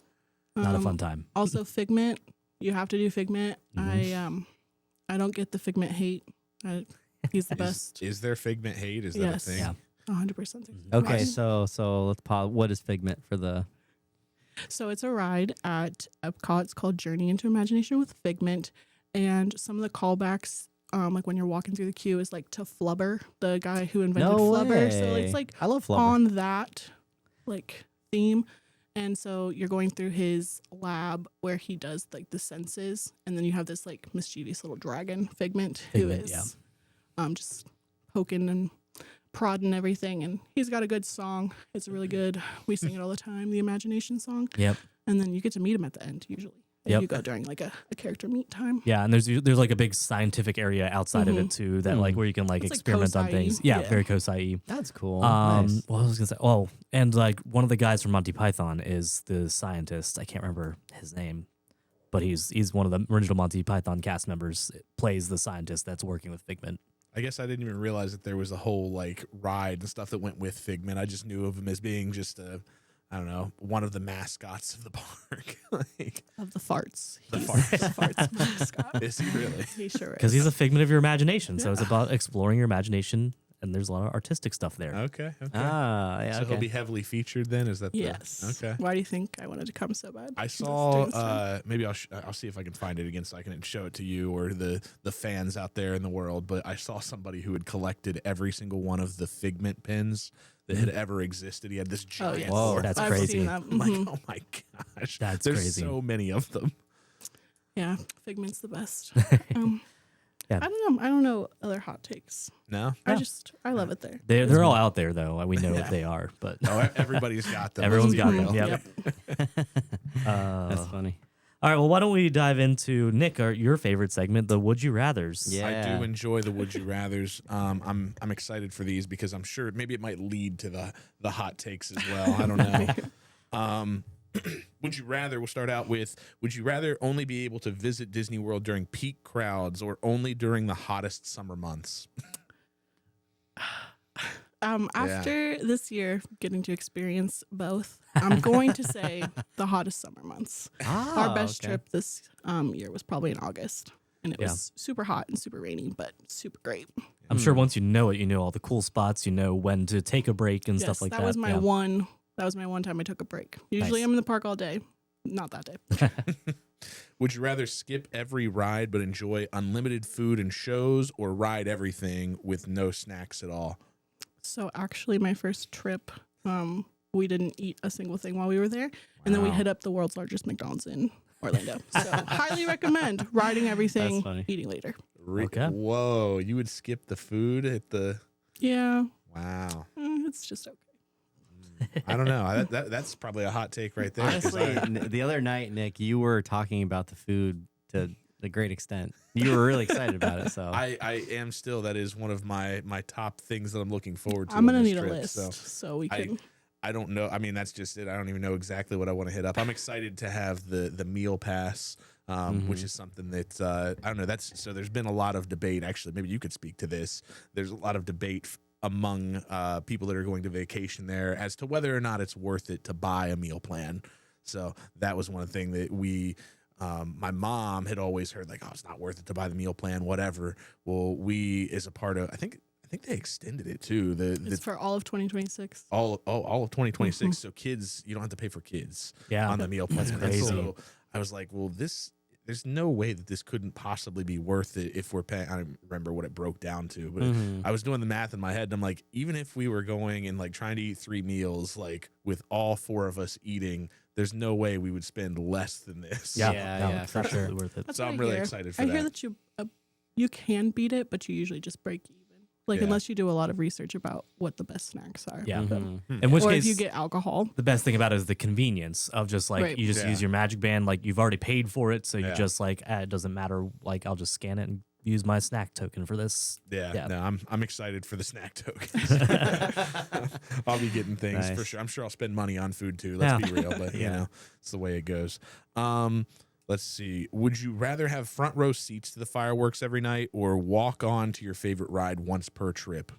not a fun time. Also, Figment. You have to do Figment. I don't get the Figment hate. He's the best. Is there Figment hate? Is that Yes. a thing? Yeah. 100%. Okay, so let's pause. What is Figment for the? So it's a ride at Epcot. It's called Journey into Imagination with Figment. And some of the callbacks, like when you're walking through the queue, is like to Flubber, the guy who invented No Flubber. So way. it's like I love Flubber. on that like theme. And so you're going through his lab where he does like the senses. And then you have this like mischievous little dragon, Figment, who Figment, is just poking and prodding everything. And he's got a good song. It's really good. We sing it all the time, the Imagination song. Yep. And then you get to meet him at the end usually. And Yep. you go during like a character meet time. Yeah, and there's like a big scientific area outside of it too that like where you can like It's like experiment on Kosai. things. Yeah, Yeah. very Kosai. That's cool. What was I gonna say? Oh, and like one of the guys from Monty Python is the scientist. I can't remember his name, but he's one of the original Monty Python cast members. Plays the scientist that's working with Figment. I guess I didn't even realize that there was a whole like ride and stuff that went with Figment. I just knew of him as being just I don't know, one of the mascots of the park. Like, Of the farts. The He's farts. the farts mascot. is he really? He sure is. Because he's a figment of your imagination. So it's Yeah. about exploring your imagination, and there's a lot of artistic stuff there. Okay. yeah. So he'll be heavily featured then. Is that Yes. Okay. Why do you think I wanted to come so bad? I Just doing saw. stuff. Maybe I'll see if I can find it again so I can show it to you or the fans out there in the world. But I saw somebody who had collected every single one of the Figment pins that had ever existed. He had this Oh, giant. yes. Whoa, that's I've crazy. seen that. I'm like, Mhm. oh my gosh, That's there's crazy. so many of them. Yeah, Figment's the best. Yeah. I don't know other hot takes. No, I love it there. They're all out there though. We know Yeah. they are, but oh, everybody's got them. everyone's got Let's them. be real. Yep. That's funny. All right. Well, why don't we dive into Nick, your favorite segment, the Would You Rather's? Yeah. I do enjoy the Would You Rather's. I'm excited for these because I'm sure maybe it might lead to the hot takes as well. I don't know. Would you rather? We'll start out with: would you rather only be able to visit Disney World during peak crowds or only during the hottest summer months? After this year getting to experience both, I'm going to say the hottest summer months. Our best trip this year was probably in August, and it was super hot and super rainy, but super great. I'm sure once you know it, you know all the cool spots, you know when to take a break and stuff like that. That was my Yeah. one. That was my one time I took a break. Usually Nice. I'm in the park all day. Not that day. Would you rather skip every ride but enjoy unlimited food and shows, or ride everything with no snacks at all? So actually, my first trip we didn't eat a single thing while we were there. And then we hit up the world's largest McDonald's in Orlando. So highly recommend riding everything, eating later. Okay. Whoa, you would skip the food at the... Yeah. Wow. It's just okay. I don't know. That's probably a hot take right there. Honestly, the other night, Nick, you were talking about the food to a great extent. You were really excited about it. So I am still. That is one of my top things that I'm looking forward to. I'm gonna on this need trip, a list so we can. I don't know. I mean, that's just it. I don't even know exactly what I want to hit up. I'm excited to have the meal pass, which is something that I don't know. So there's been a lot of debate. Actually, maybe you could speak to this. There's a lot of debate among people that are going to vacation there as to whether or not it's worth it to buy a meal plan. So that was one thing that my mom had always heard, like, oh, it's not worth it to buy the meal plan, whatever. Well, we, as a part of, I think they extended it too. It's for all of 2026. All of 2026. So kids, you don't have to pay for kids on the meal plan. That's crazy. So I was like, well, there's no way that this couldn't possibly be worth it if we're paying. I don't remember what it broke down to, but I was doing the math in my head, and I'm like, even if we were going and like trying to eat 3 meals, like with all 4 of us eating, there's no way we would spend less than this. Yeah, for sure. Worth it. That's So what I'm I really hear. excited for I that. hear that you can beat it, but you usually just break even. Like, unless you do a lot of research about what the best snacks are. Yeah. In which Or case, if you get alcohol. the best thing about it is the convenience of just like Right. you just use your Magic Band, like you've already paid for it, so you Yeah. just like it doesn't matter. Like I'll just scan it and use my snack token for this. Yeah. No, I'm excited for the snack tokens. I'll be getting things for sure. I'm sure I'll spend money on food too. Let's be real, but you know, it's the way it goes. Let's see. Would you rather have front row seats to the fireworks every night or walk on to your favorite ride once per trip?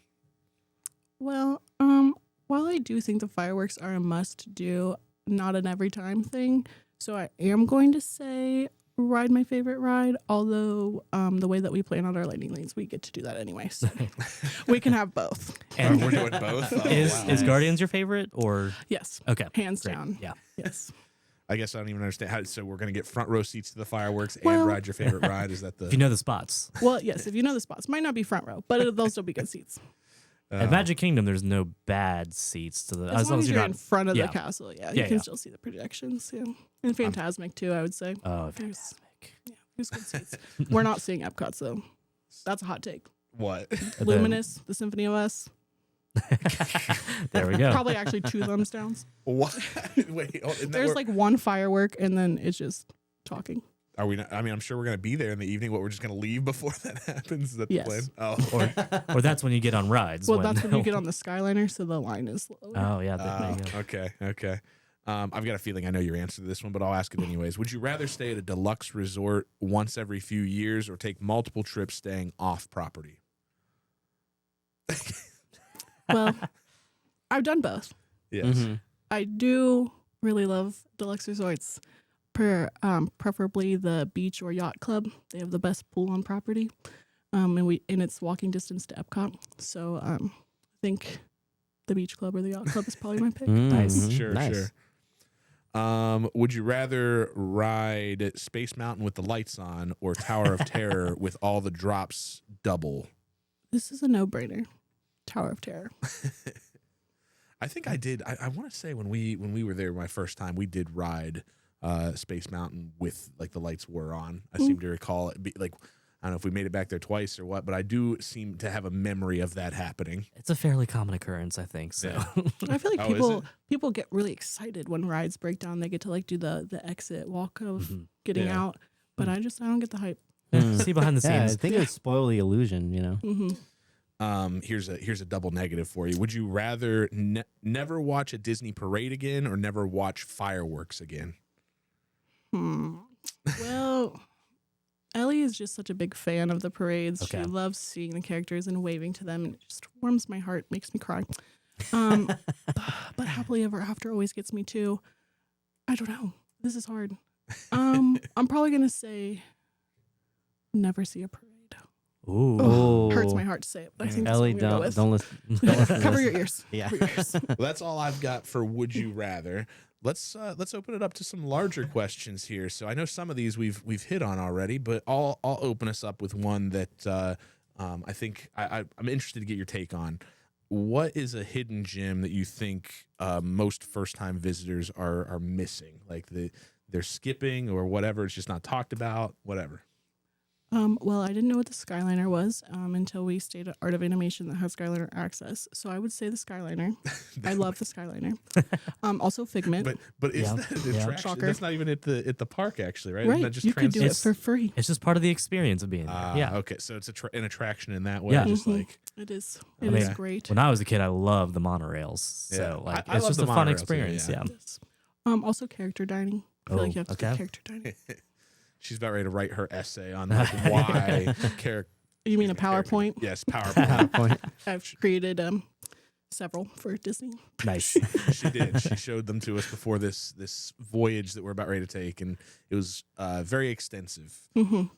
Well, while I do think the fireworks are a must do, not an every time thing, so I am going to say ride my favorite ride, although the way that we plan out our lightning lanes, we get to do that anyway, so we can have both. And We're doing both? Oh, is Guardians your favorite or Yes. okay? Hands Great. down. Yeah. Yes. I guess I don't even understand how. So we're gonna get front row seats to the fireworks and Well- ride your favorite ride. Is that If you the? know the spots. Well, yes, if you know the spots. Might not be front row, but they'll still be good seats. At Magic Kingdom, there's no bad seats to the As long as you're in front of yeah. the castle, you Yeah, can yeah. still see the projections. Yeah. And Fantasmic, too, I would say. Oh, There's- fantastic! There's good seats. We're not seeing Epcot, so that's a hot take. What? Luminous, the Symphony of Us. There we go. Probably actually 2 thumbs downs. What? Wait. Oh, isn't that There's where- like one firework, and then it's just talking. Are we? Not, I mean, I'm sure we're gonna be there in the evening. What? We're just gonna leave before that happens. Is that Yes. the plan? Oh. Or that's when you get on rides. Well, that's when you get on the Skyliner, so the line is lower. Oh yeah, there you go. Okay. I've got a feeling I know your answer to this one, but I'll ask it anyways. Would you rather stay at a deluxe resort once every few years or take multiple trips staying off property? Well, I've done both. Yes. Mm-hmm. I do really love deluxe resorts, preferably the beach or yacht club. They have the best pool on property, and it's walking distance to Epcot. So I think the beach club or the yacht club is probably my pick. Nice. Sure. Nice. Would you rather ride Space Mountain with the lights on or Tower of Terror with all the drops double? This is a no-brainer. Tower of Terror. I think I did. I want to say when we were there my first time, we did ride Space Mountain with like the lights were on. I seem to recall it be like, I don't know if we made it back there twice or what, but I do seem to have a memory of that happening. It's a fairly common occurrence, I think. So I feel like Oh, is people get really excited when rides break down. They get to like do the exit walk of getting Yeah. out, but I don't get the hype. see behind the Yeah, I scenes. think it would spoil the illusion, you know. Mm-hmm. Here's a double negative for you. Would you rather never watch a Disney parade again or never watch fireworks again? Well, Ellie is just such a big fan of the parades. Okay. She loves seeing the characters and waving to them, and it just warms my heart, makes me cry. But happily ever after always gets me too. I don't know. This is hard. I'm probably gonna say never see a parade. Ooh. Oh, hurts my heart to say it, but I think Ellie, that's what I'm gonna don't listen. Don't listen to Cover this. your ears. Yeah. Cover your ears. Well, that's all I've got for Would You Rather. Let's open it up to some larger questions here. So I know some of these we've hit on already, but I'll open us up with one that I think I'm interested to get your take on. what is a hidden gem that you think most first-time visitors are missing? Like they're skipping or whatever. It's just not talked about. Whatever. Well, I didn't know what the Skyliner was until we stayed at Art of Animation that has Skyliner access. So I would say the Skyliner. I love the Skyliner. Also Figment. But is that an attraction? Shocker. That's not even at the park, actually, right? Right. Isn't that just You could do it trans- for free. It's just part of the experience of being there. Yeah. Okay, so it's an attraction in that way. Yeah. Just like It is. I It mean, is great. When I was a kid, I loved the monorails. So Yeah. like I it's love just the a fun monorails, experience. yeah. Yeah. Yes. Also character dining. I feel like you have to do character dining. she's about ready to write her essay on like, why character. You mean a PowerPoint? Yes, PowerPoint. I've created several for Disney. Nice. She did. She showed them to us before this voyage that we're about ready to take, and it was very extensive.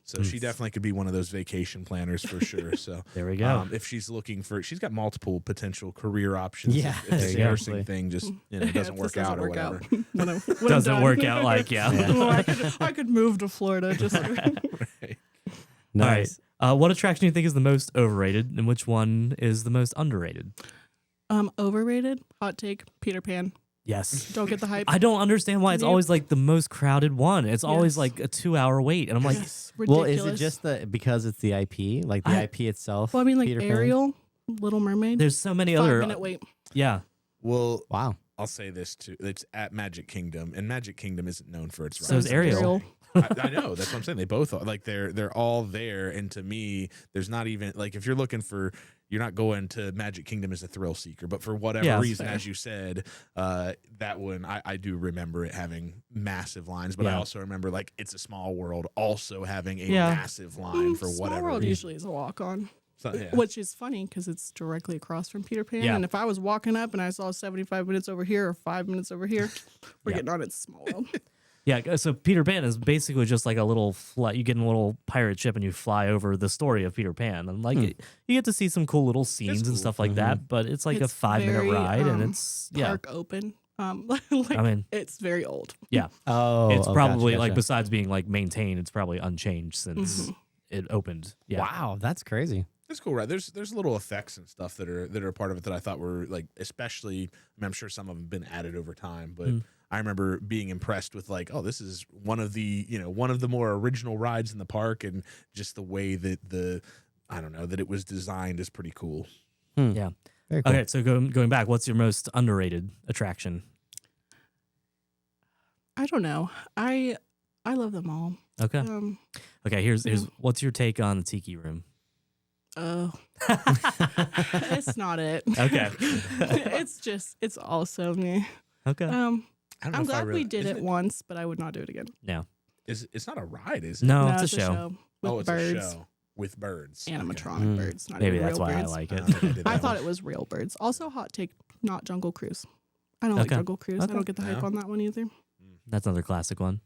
So she definitely could be one of those vacation planners for sure. So There we go. If she's looking for, she's got multiple potential career options. Yeah, if there this you go. nursing thing just doesn't If work this out or work whatever. when I'm Doesn't done. work out like Oh, I could move to Florida. Just Right. Nice. All right. What attraction do you think is the most overrated, and which one is the most underrated? Overrated. Hot take. Peter Pan. Yes. Don't get the hype. I don't understand why it's You- always like the most crowded one. It's always Yes. like a 2-hour wait, and I'm like, Yes, Well, ridiculous. is it just because it's the IP, like the IP itself? Well, I mean, like Peter Pan? Ariel, Little Mermaid. there's so many 5 other. minute wait. Yeah. Well, Wow. I'll say this too. It's at Magic Kingdom, and Magic Kingdom isn't known for its So is rides. Ariel. I know, that's what I'm saying. They both are like they're all there, and to me, there's not even like if you're looking for, you're not going to Magic Kingdom as a thrill seeker, but for whatever Yeah, that's reason, fair. as you said, that one I do remember it having massive lines, but I Yeah. also remember like It's a Small World also having a Yeah. massive line for Small whatever World reason. usually is a walk on. So, yeah. Which is funny because it's directly across from Peter Pan. Yeah. And if I was walking up and I saw 75 minutes over here or 5 minutes over here, we're Yeah. getting on It's Small World. Yeah, so Peter Pan is basically just like a little you get in a little pirate ship and you fly over the story of Peter Pan, and like you get to see some cool little scenes and cool. stuff like that. But it's like It's a 5-minute very, ride, and it's Park open. Like, I mean, it's very old. yeah, Oh, it's probably gotcha, like gotcha. besides being like maintained, it's probably unchanged since Mm-hmm. it opened. Yeah, Wow, that's crazy. It's cool, right? There's little effects and stuff that are a part of it that I thought were like, especially. I mean, I'm sure some of them have been added over time, but I remember being impressed with like, oh, this is one of the more original rides in the park, and just the way that that it was designed is pretty cool. yeah. Very cool. Okay, so going back, what's your most underrated attraction? I don't know. I love them all. Okay, okay. Here's yeah. what's your take on the Tiki Room? Oh, it's not it. Okay, it's also me. okay. I don't know I'm if I glad really, we did isn't it once, but I would not do it again. Yeah. It's not a ride, is it? No, No, it's a show. with Oh, it's birds, a show with birds. animatronic birds. Not Maybe even that's real why birds. I like it. I thought it was real birds. Also, hot take, not Jungle Cruise. I don't like Okay. Jungle Cruise. Okay. I don't get the hype No. on that one either. That's another classic one.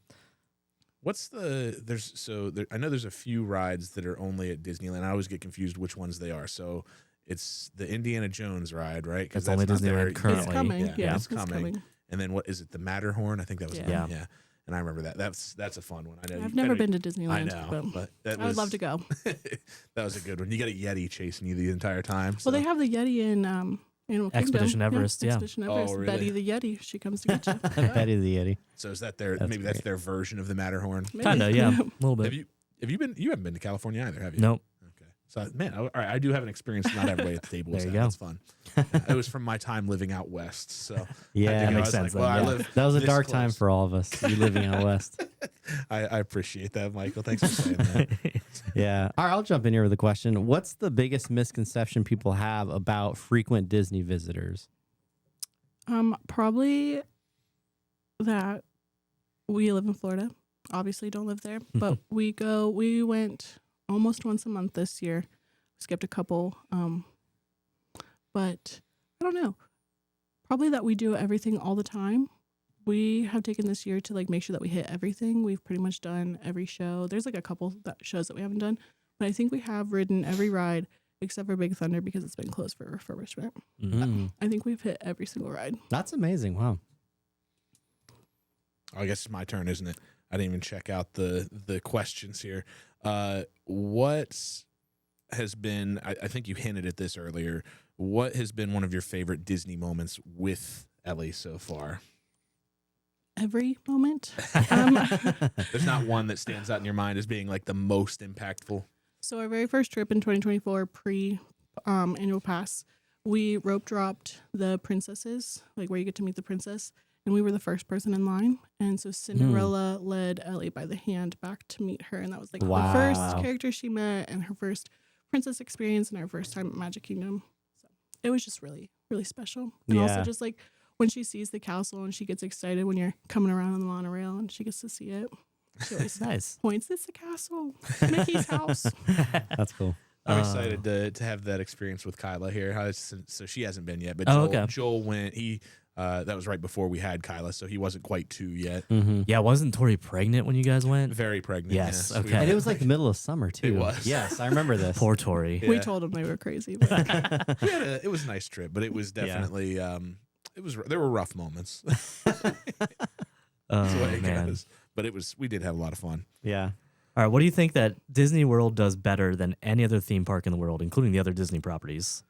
What's I know there's a few rides that are only at Disneyland. I always get confused which ones they are. So it's the Indiana Jones ride, right? That's only not there. Disneyland currently. It's coming. Yeah, Yeah, it's coming. And then what is it? The Matterhorn? I think that was Yeah. the one. Yeah. Yeah. And I remember that. That's a fun one. I know. I've never been to Disneyland. I know, but that I would love to go. that was a good one. You got a Yeti chasing you the entire time. Well, they have the Yeti in Animal Kingdom. Expedition Everest, yeah. Expedition Oh, Everest. really? Betty the Yeti. She comes to get you. Betty the Yeti. So is that their That's maybe that's great. their version of the Matterhorn? Maybe. Kind of, yeah, a little bit. Have you haven't been to California either, have you? Nope. Okay. So man, all right, I do have an experience. Not everybody at the table. There is you that. go. That's fun. It was from my time living out west. So Yeah, I makes was sense Like, well, then, I yeah. live that was a this dark time close. for all of us. You living out west. I appreciate that, Michael. Thanks for saying that. Yeah. All right, I'll jump in here with a question. What's the biggest misconception people have about frequent Disney visitors? Probably that we live in Florida. Obviously, don't live there, but we went almost once a month this year. Skipped a couple, but I don't know. Probably that we do everything all the time. We have taken this year to like make sure that we hit everything. We've pretty much done every show. There's like a couple shows that we haven't done, but I think we have ridden every ride except for Big Thunder because it's been closed for refurbishment. Mm. I think we've hit every single ride. That's amazing. Wow. I guess it's my turn, isn't it? I didn't even check out the questions here. What has been? I think you hinted at this earlier, what has been one of your favorite Disney moments with Ellie so far? Every moment. There's not one that stands out in your mind as being like the most impactful. So our very first trip in 2024, pre annual pass, we rope dropped the princesses, like where you get to meet the princess, and we were the first person in line. And so Cinderella led Ellie by the hand back to meet her, and that was like the first character she met and her first princess experience and her first time at Magic Kingdom. So it was just really, really special. And also just like when she sees the castle and she gets excited when you're coming around on the monorail and she gets to see it. She always points, "It's the castle, Mickey's house." That's cool. I'm excited to have that experience with Kyla here. So she hasn't been yet, but Joel went. That was right before we had Kyla, so he wasn't quite 2 yet. Mm-hmm. Yeah, wasn't Tori pregnant when you guys went? Very pregnant. Yes. Okay. And it was like the middle of summer too. It was. Yes, I remember this. Poor Tori. We told them they were crazy. But It was a nice trip, but it was definitely there were rough moments. That's the way it goes. But we did have a lot of fun. Yeah. All right, what do you think that Disney World does better than any other theme park in the world, including the other Disney properties?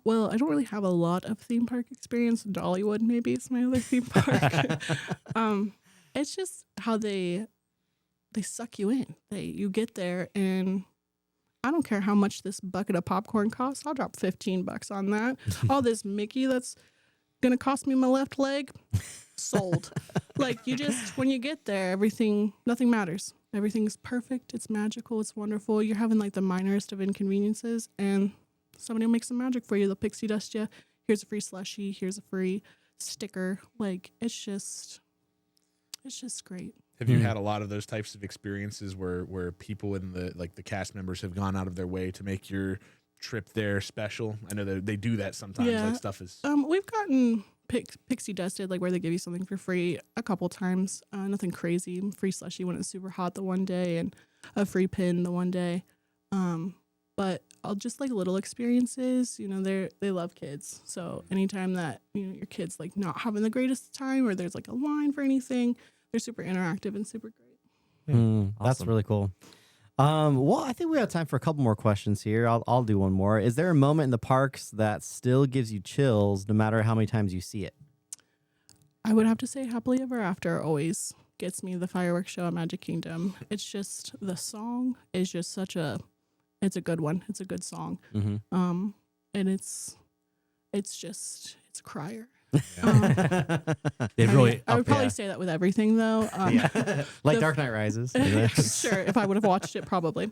Well, I don't really have a lot of theme park experience. Dollywood maybe is my other theme park. It's just how they suck you in. You get there and I don't care how much this bucket of popcorn costs. I'll drop $15 on that. All this Mickey that's gonna cost me my left leg, sold. Like when you get there, nothing matters. Everything's perfect. It's magical. It's wonderful. You're having like the minorest of inconveniences, and somebody will make some magic for you. They'll pixie dust you. Here's a free slushie. Here's a free sticker. Like it's just great. Have you had a lot of those types of experiences where people in the cast members have gone out of their way to make your trip there special? I know they do that sometimes. Yeah. Like stuff is. We've gotten pixie dusted, like where they give you something for free a couple times. Nothing crazy. Free slushie when it's super hot the one day, and a free pin the one day. But I'll just like little experiences. They love kids, so anytime that your kid's like not having the greatest time, or there's like a line for anything, they're super interactive and super great. That's really cool. Well, I think we have time for a couple more questions here. I'll do one more. Is there a moment in the parks that still gives you chills no matter how many times you see it? I would have to say Happily Ever After always gets me. The fireworks show at Magic Kingdom. It's just, the song is just it's a good one. It's a good song. Mm-hmm. And it's a crier. I would probably say that with everything, though. Like Dark Knight Rises. Sure, if I would have watched it, probably.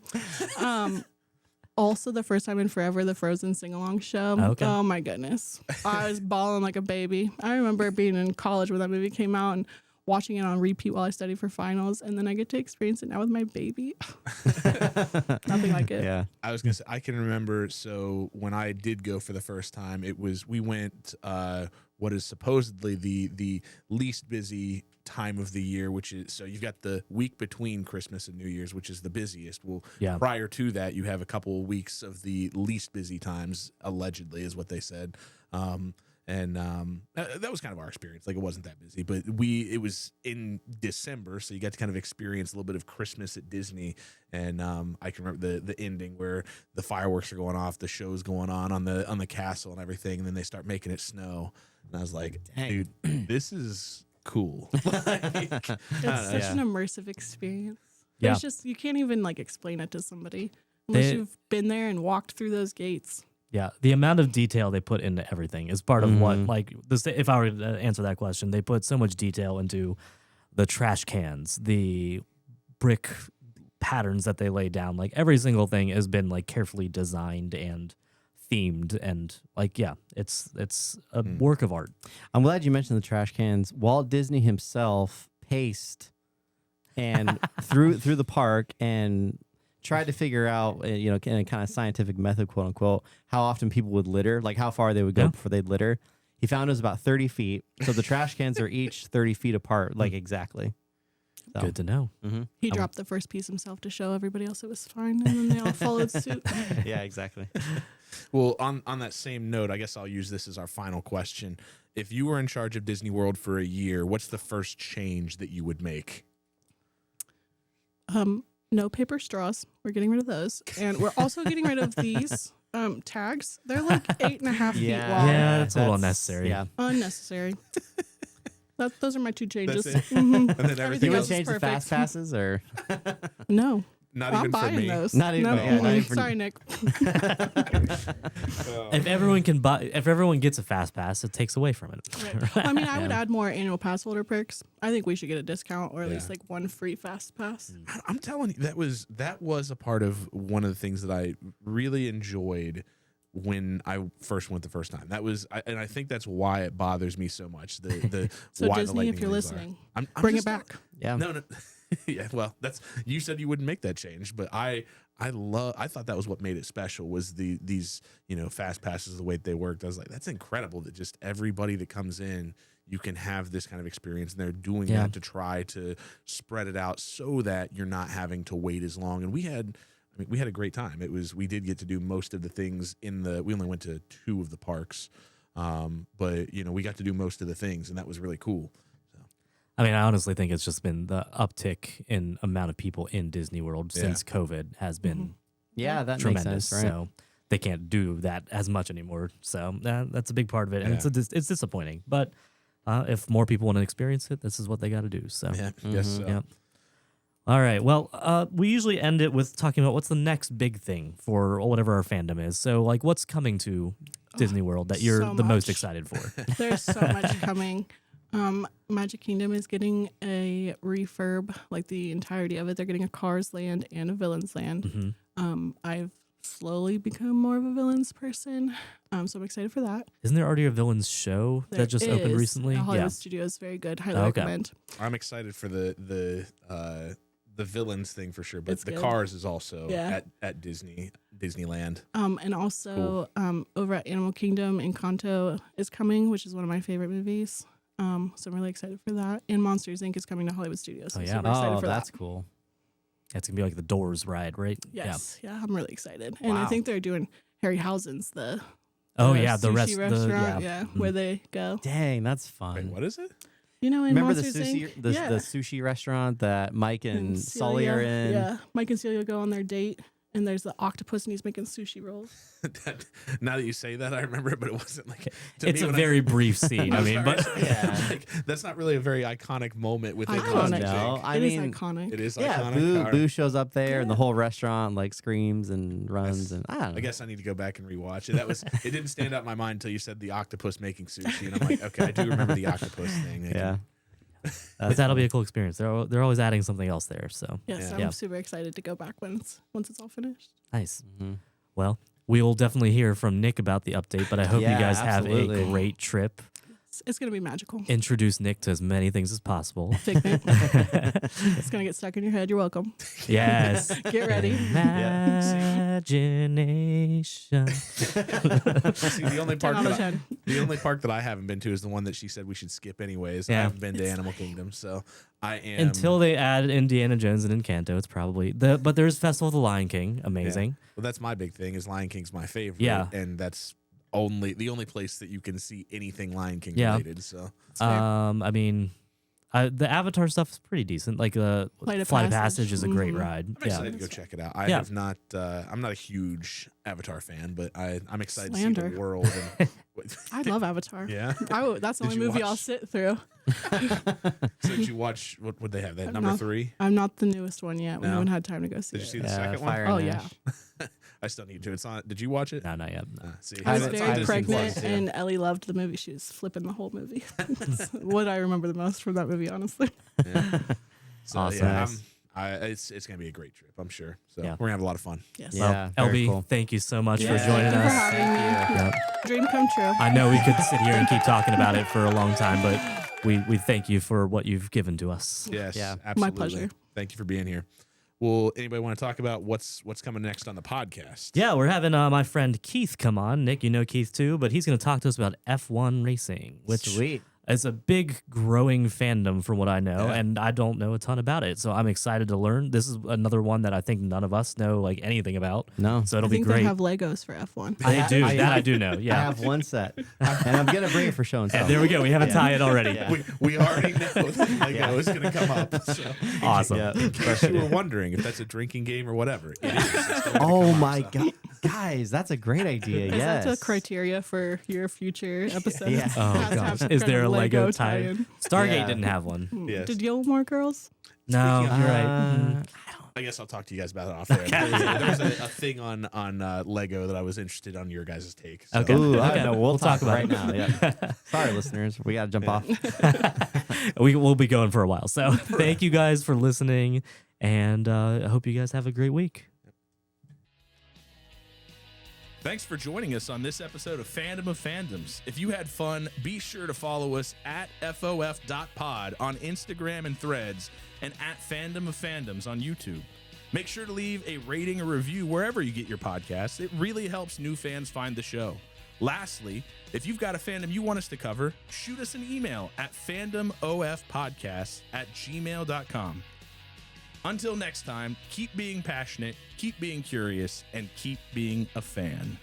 Also, the first time in forever, the Frozen sing-along show. Okay. Oh, my goodness. I was bawling like a baby. I remember being in college when that movie came out and watching it on repeat while I studied for finals, and then I get to experience it now with my baby. Nothing like it. Yeah. I was gonna say, I can remember. So when I did go for the first time, we went what is supposedly the least busy time of the year, which is, so you've got the week between Christmas and New Year's, which is the busiest. Well, prior to that, you have a couple of weeks of the least busy times, allegedly, is what they said. And that was kind of our experience. Like, it wasn't that busy, but it was in December, so you got to kind of experience a little bit of Christmas at Disney. And I can remember the ending where the fireworks are going off, the show's going on the castle and everything, and then they start making it snow. And I was like, dude, this is cool. It's such an immersive experience. Yeah. It's just, you can't even like explain it to somebody unless you've been there and walked through those gates. Yeah, the amount of detail they put into everything is part of what, like, if I were to answer that question, they put so much detail into the trash cans, the brick patterns that they lay down. Like, every single thing has been, like, carefully designed and themed, and, like, yeah, it's a work of art. I'm glad you mentioned the trash cans. Walt Disney himself paced and through the park and tried to figure out, in a kind of scientific method, quote unquote, how often people would litter, like how far they would go before they'd litter. He found it was about 30 feet. So the trash cans are each 30 feet apart, like exactly. So. Good to know. Mm-hmm. He dropped the first piece himself to show everybody else it was fine, and then they all followed suit. Yeah, exactly. Well, on that same note, I guess I'll use this as our final question. If you were in charge of Disney World for a year, what's the first change that you would make? No paper straws. We're getting rid of those. And we're also getting rid of these tags. They're like 8.5 feet Yeah. long. Yeah, that's a little unnecessary. Yeah. Unnecessary. Those are my two changes. That's it. Mhm. And then You everything would else. change the perfect. fast passes or No. Not I'm even for buying me. those. Not even- No, yeah, not even for- sorry, Nick. If everyone gets a fast pass, it takes away from it. I mean, I would add more annual pass holder perks. I think we should get a discount or at least Yeah. like one free fast pass. I'm telling you, that was a part of one of the things that I really enjoyed when I first went the first time. That was, and I think that's why it bothers me so much. The So why the Disney, lightning if you're lanes are. listening, I'm bring it just- back. yeah. No. Yeah, well, you said you wouldn't make that change, but I thought that was what made it special was these fast passes, the way that they worked. I was like, that's incredible that just everybody that comes in, you can have this kind of experience, and they're doing that to try to spread it out so that you're not having to wait as long. And we had a great time. We did get to do most of the things we only went to 2 of the parks, but we got to do most of the things, and that was really cool. I mean, I honestly think it's just been the uptick in amount of people in Disney World since COVID has been Yeah, that tremendous. makes sense, right? So they can't do that as much anymore. So that's a big part of it, and it's disappointing. But if more people want to experience it, this is what they got to do. So Yeah, yes. So. yeah. All right. Well, we usually end it with talking about what's the next big thing for whatever our fandom is. So, like, what's coming to Disney World that you're so the most much. excited for? There's so much coming. Magic Kingdom is getting a refurb, like the entirety of it. They're getting a Cars land and a Villains land. I've slowly become more of a Villains person, so I'm excited for that. Isn't there already a villains show that just opened is. recently? Hollywood Studios, very good. Highly recommend. I'm excited for the villains thing for sure, but It's the good. Cars is also Yeah. at Disneyland. And also over at Animal Kingdom, Encanto is coming, which is one of my favorite movies. So I'm really excited for that. And Monsters Inc. is coming to Hollywood Studios. So Oh, I'm yeah. super excited for that's that. cool. It's gonna be like the Doors ride, right? Yes, yeah, I'm really excited. And I Wow. think they're doing Harryhausen's the Oh yeah, the sushi rest. restaurant, Yeah. where they go. Dang, that's fun. Wait, what is it? You know, in Remember the Monsters sushi, Inc. the yeah. sushi restaurant that Mike and Sully Celia, are in? Yeah, Mike and Celia go on their date, and there's the octopus, and he's making sushi rolls. Now that you say that, I remember it, but it wasn't like. To It's me, a when very brief scene. I mean, but like, that's not really a very iconic moment within Iconic. Monsters, No, Inc. I It is mean, iconic. It is yeah, iconic. Boo shows up there, and the whole restaurant like screams and runs, and I don't know. I guess I need to go back and rewatch it. It didn't stand out in my mind until you said the octopus making sushi, and I'm like, okay, I do remember the octopus thing. Yeah, but that'll be a cool experience. They're always adding something else there. So Yes, Yeah. I'm Yeah. super excited to go back once it's all finished. nice. Mhm. Well, we will definitely hear from Nick about the update, but I hope you Yeah, guys have absolutely. a great trip. It's gonna be magical. Introduce Nick to as many things as possible. Figment. It's gonna get stuck in your head. You're welcome. Yes. Get ready. Imagination. See, the only 10 park out of that 10. the only park that I haven't been to is the one that she said we should skip anyways. I Yeah. haven't been to Animal Kingdom, so I am Until they add Indiana Jones and Encanto, it's probably but there's Festival of the Lion King, amazing. Well, that's my big thing. Is Lion King's my favorite. Yeah. and that's the only place that you can see anything Lion King Yeah. related. So fair. I mean, the Avatar stuff is pretty decent. Like the Flight of Flight of Passage. Passage is a great Mhm. ride. I'm Yeah. excited to go check it out. I Yeah. have not. I'm not a huge Avatar fan, but I'm excited to see Slander. the world. And, I love Avatar. yeah. That's the Did only you movie I'll watch- sit through. So did you watch what would they have? That I'm number not- 3. I'm not the newest one yet. We No? haven't had time to go see Did you it. see the Yeah, second Fire one? Oh, and yeah. Ash. I still need to. It's on. Did you watch it? No, not yet. See, I was haven't- it's I on very haven't Disney seen pregnant, Plus, yeah. and Ellie loved the movie. She was flipping the whole movie. That's what I remember the most from that movie, honestly. Yeah. So Awesome. yeah, Nice. it's gonna be a great trip, I'm sure. So Yeah. we're gonna have a lot of fun. Yes. Yeah. Well, very LB, cool. thank you so much for Yeah. joining Thank you for us. having me. Yep. Dream come true. I know we could sit here and keep talking about it for a long time, but we thank you for what you've given to us. Yes, Yeah. absolutely. My pleasure. Thank you for being here. Well, anybody want to talk about what's coming next on the podcast? Yeah, we're having my friend Keith come on. Nick, you know Keith too, but he's going to talk to us about F1 racing, which Sweet. is a big growing fandom from what I know, Yeah. and I don't know a ton about it. So I'm excited to learn. This is another one that I think none of us know like anything about. No. So I it'll be think great. they have Legos for F1. They do. I- That I do know. I Yeah. have one set, and I'm gonna bring it for show and tell. And there we go. We have a tie-in already. Yeah. We already know that Lego is going to come up. So. Awesome. Yeah. In case you were wondering if that's a drinking game or whatever, it is. It's still gonna Oh come up, my so. Guys, that's a great idea. Is Yes. that a criteria for your future episodes? Yeah. Oh Has to gosh, have some is kind there of a Lego tie-in. tie? Stargate Yeah. didn't have one. Yes. Did Gilmore Girls? No, Speaking you're of- right. I guess I'll talk to you guys about it off there. There was a thing on Lego that I was interested on your guys' take. So. Okay. Ooh, Okay. no, we'll talk about right it. now. Yeah. Sorry, listeners. We got to jump off. We'll be going for a while. So thank you guys for listening, and I hope you guys have a great week. Thanks for joining us on this episode of Fandom of Fandoms. If you had fun, be sure to follow us at FOF.pod on Instagram and Threads, and at Fandom of Fandoms on YouTube. Make sure to leave a rating or review wherever you get your podcasts. It really helps new fans find the show. Lastly, if you've got a fandom you want us to cover, shoot us an email at fandomofpodcast@gmail.com. Until next time, keep being passionate, keep being curious, and keep being a fan.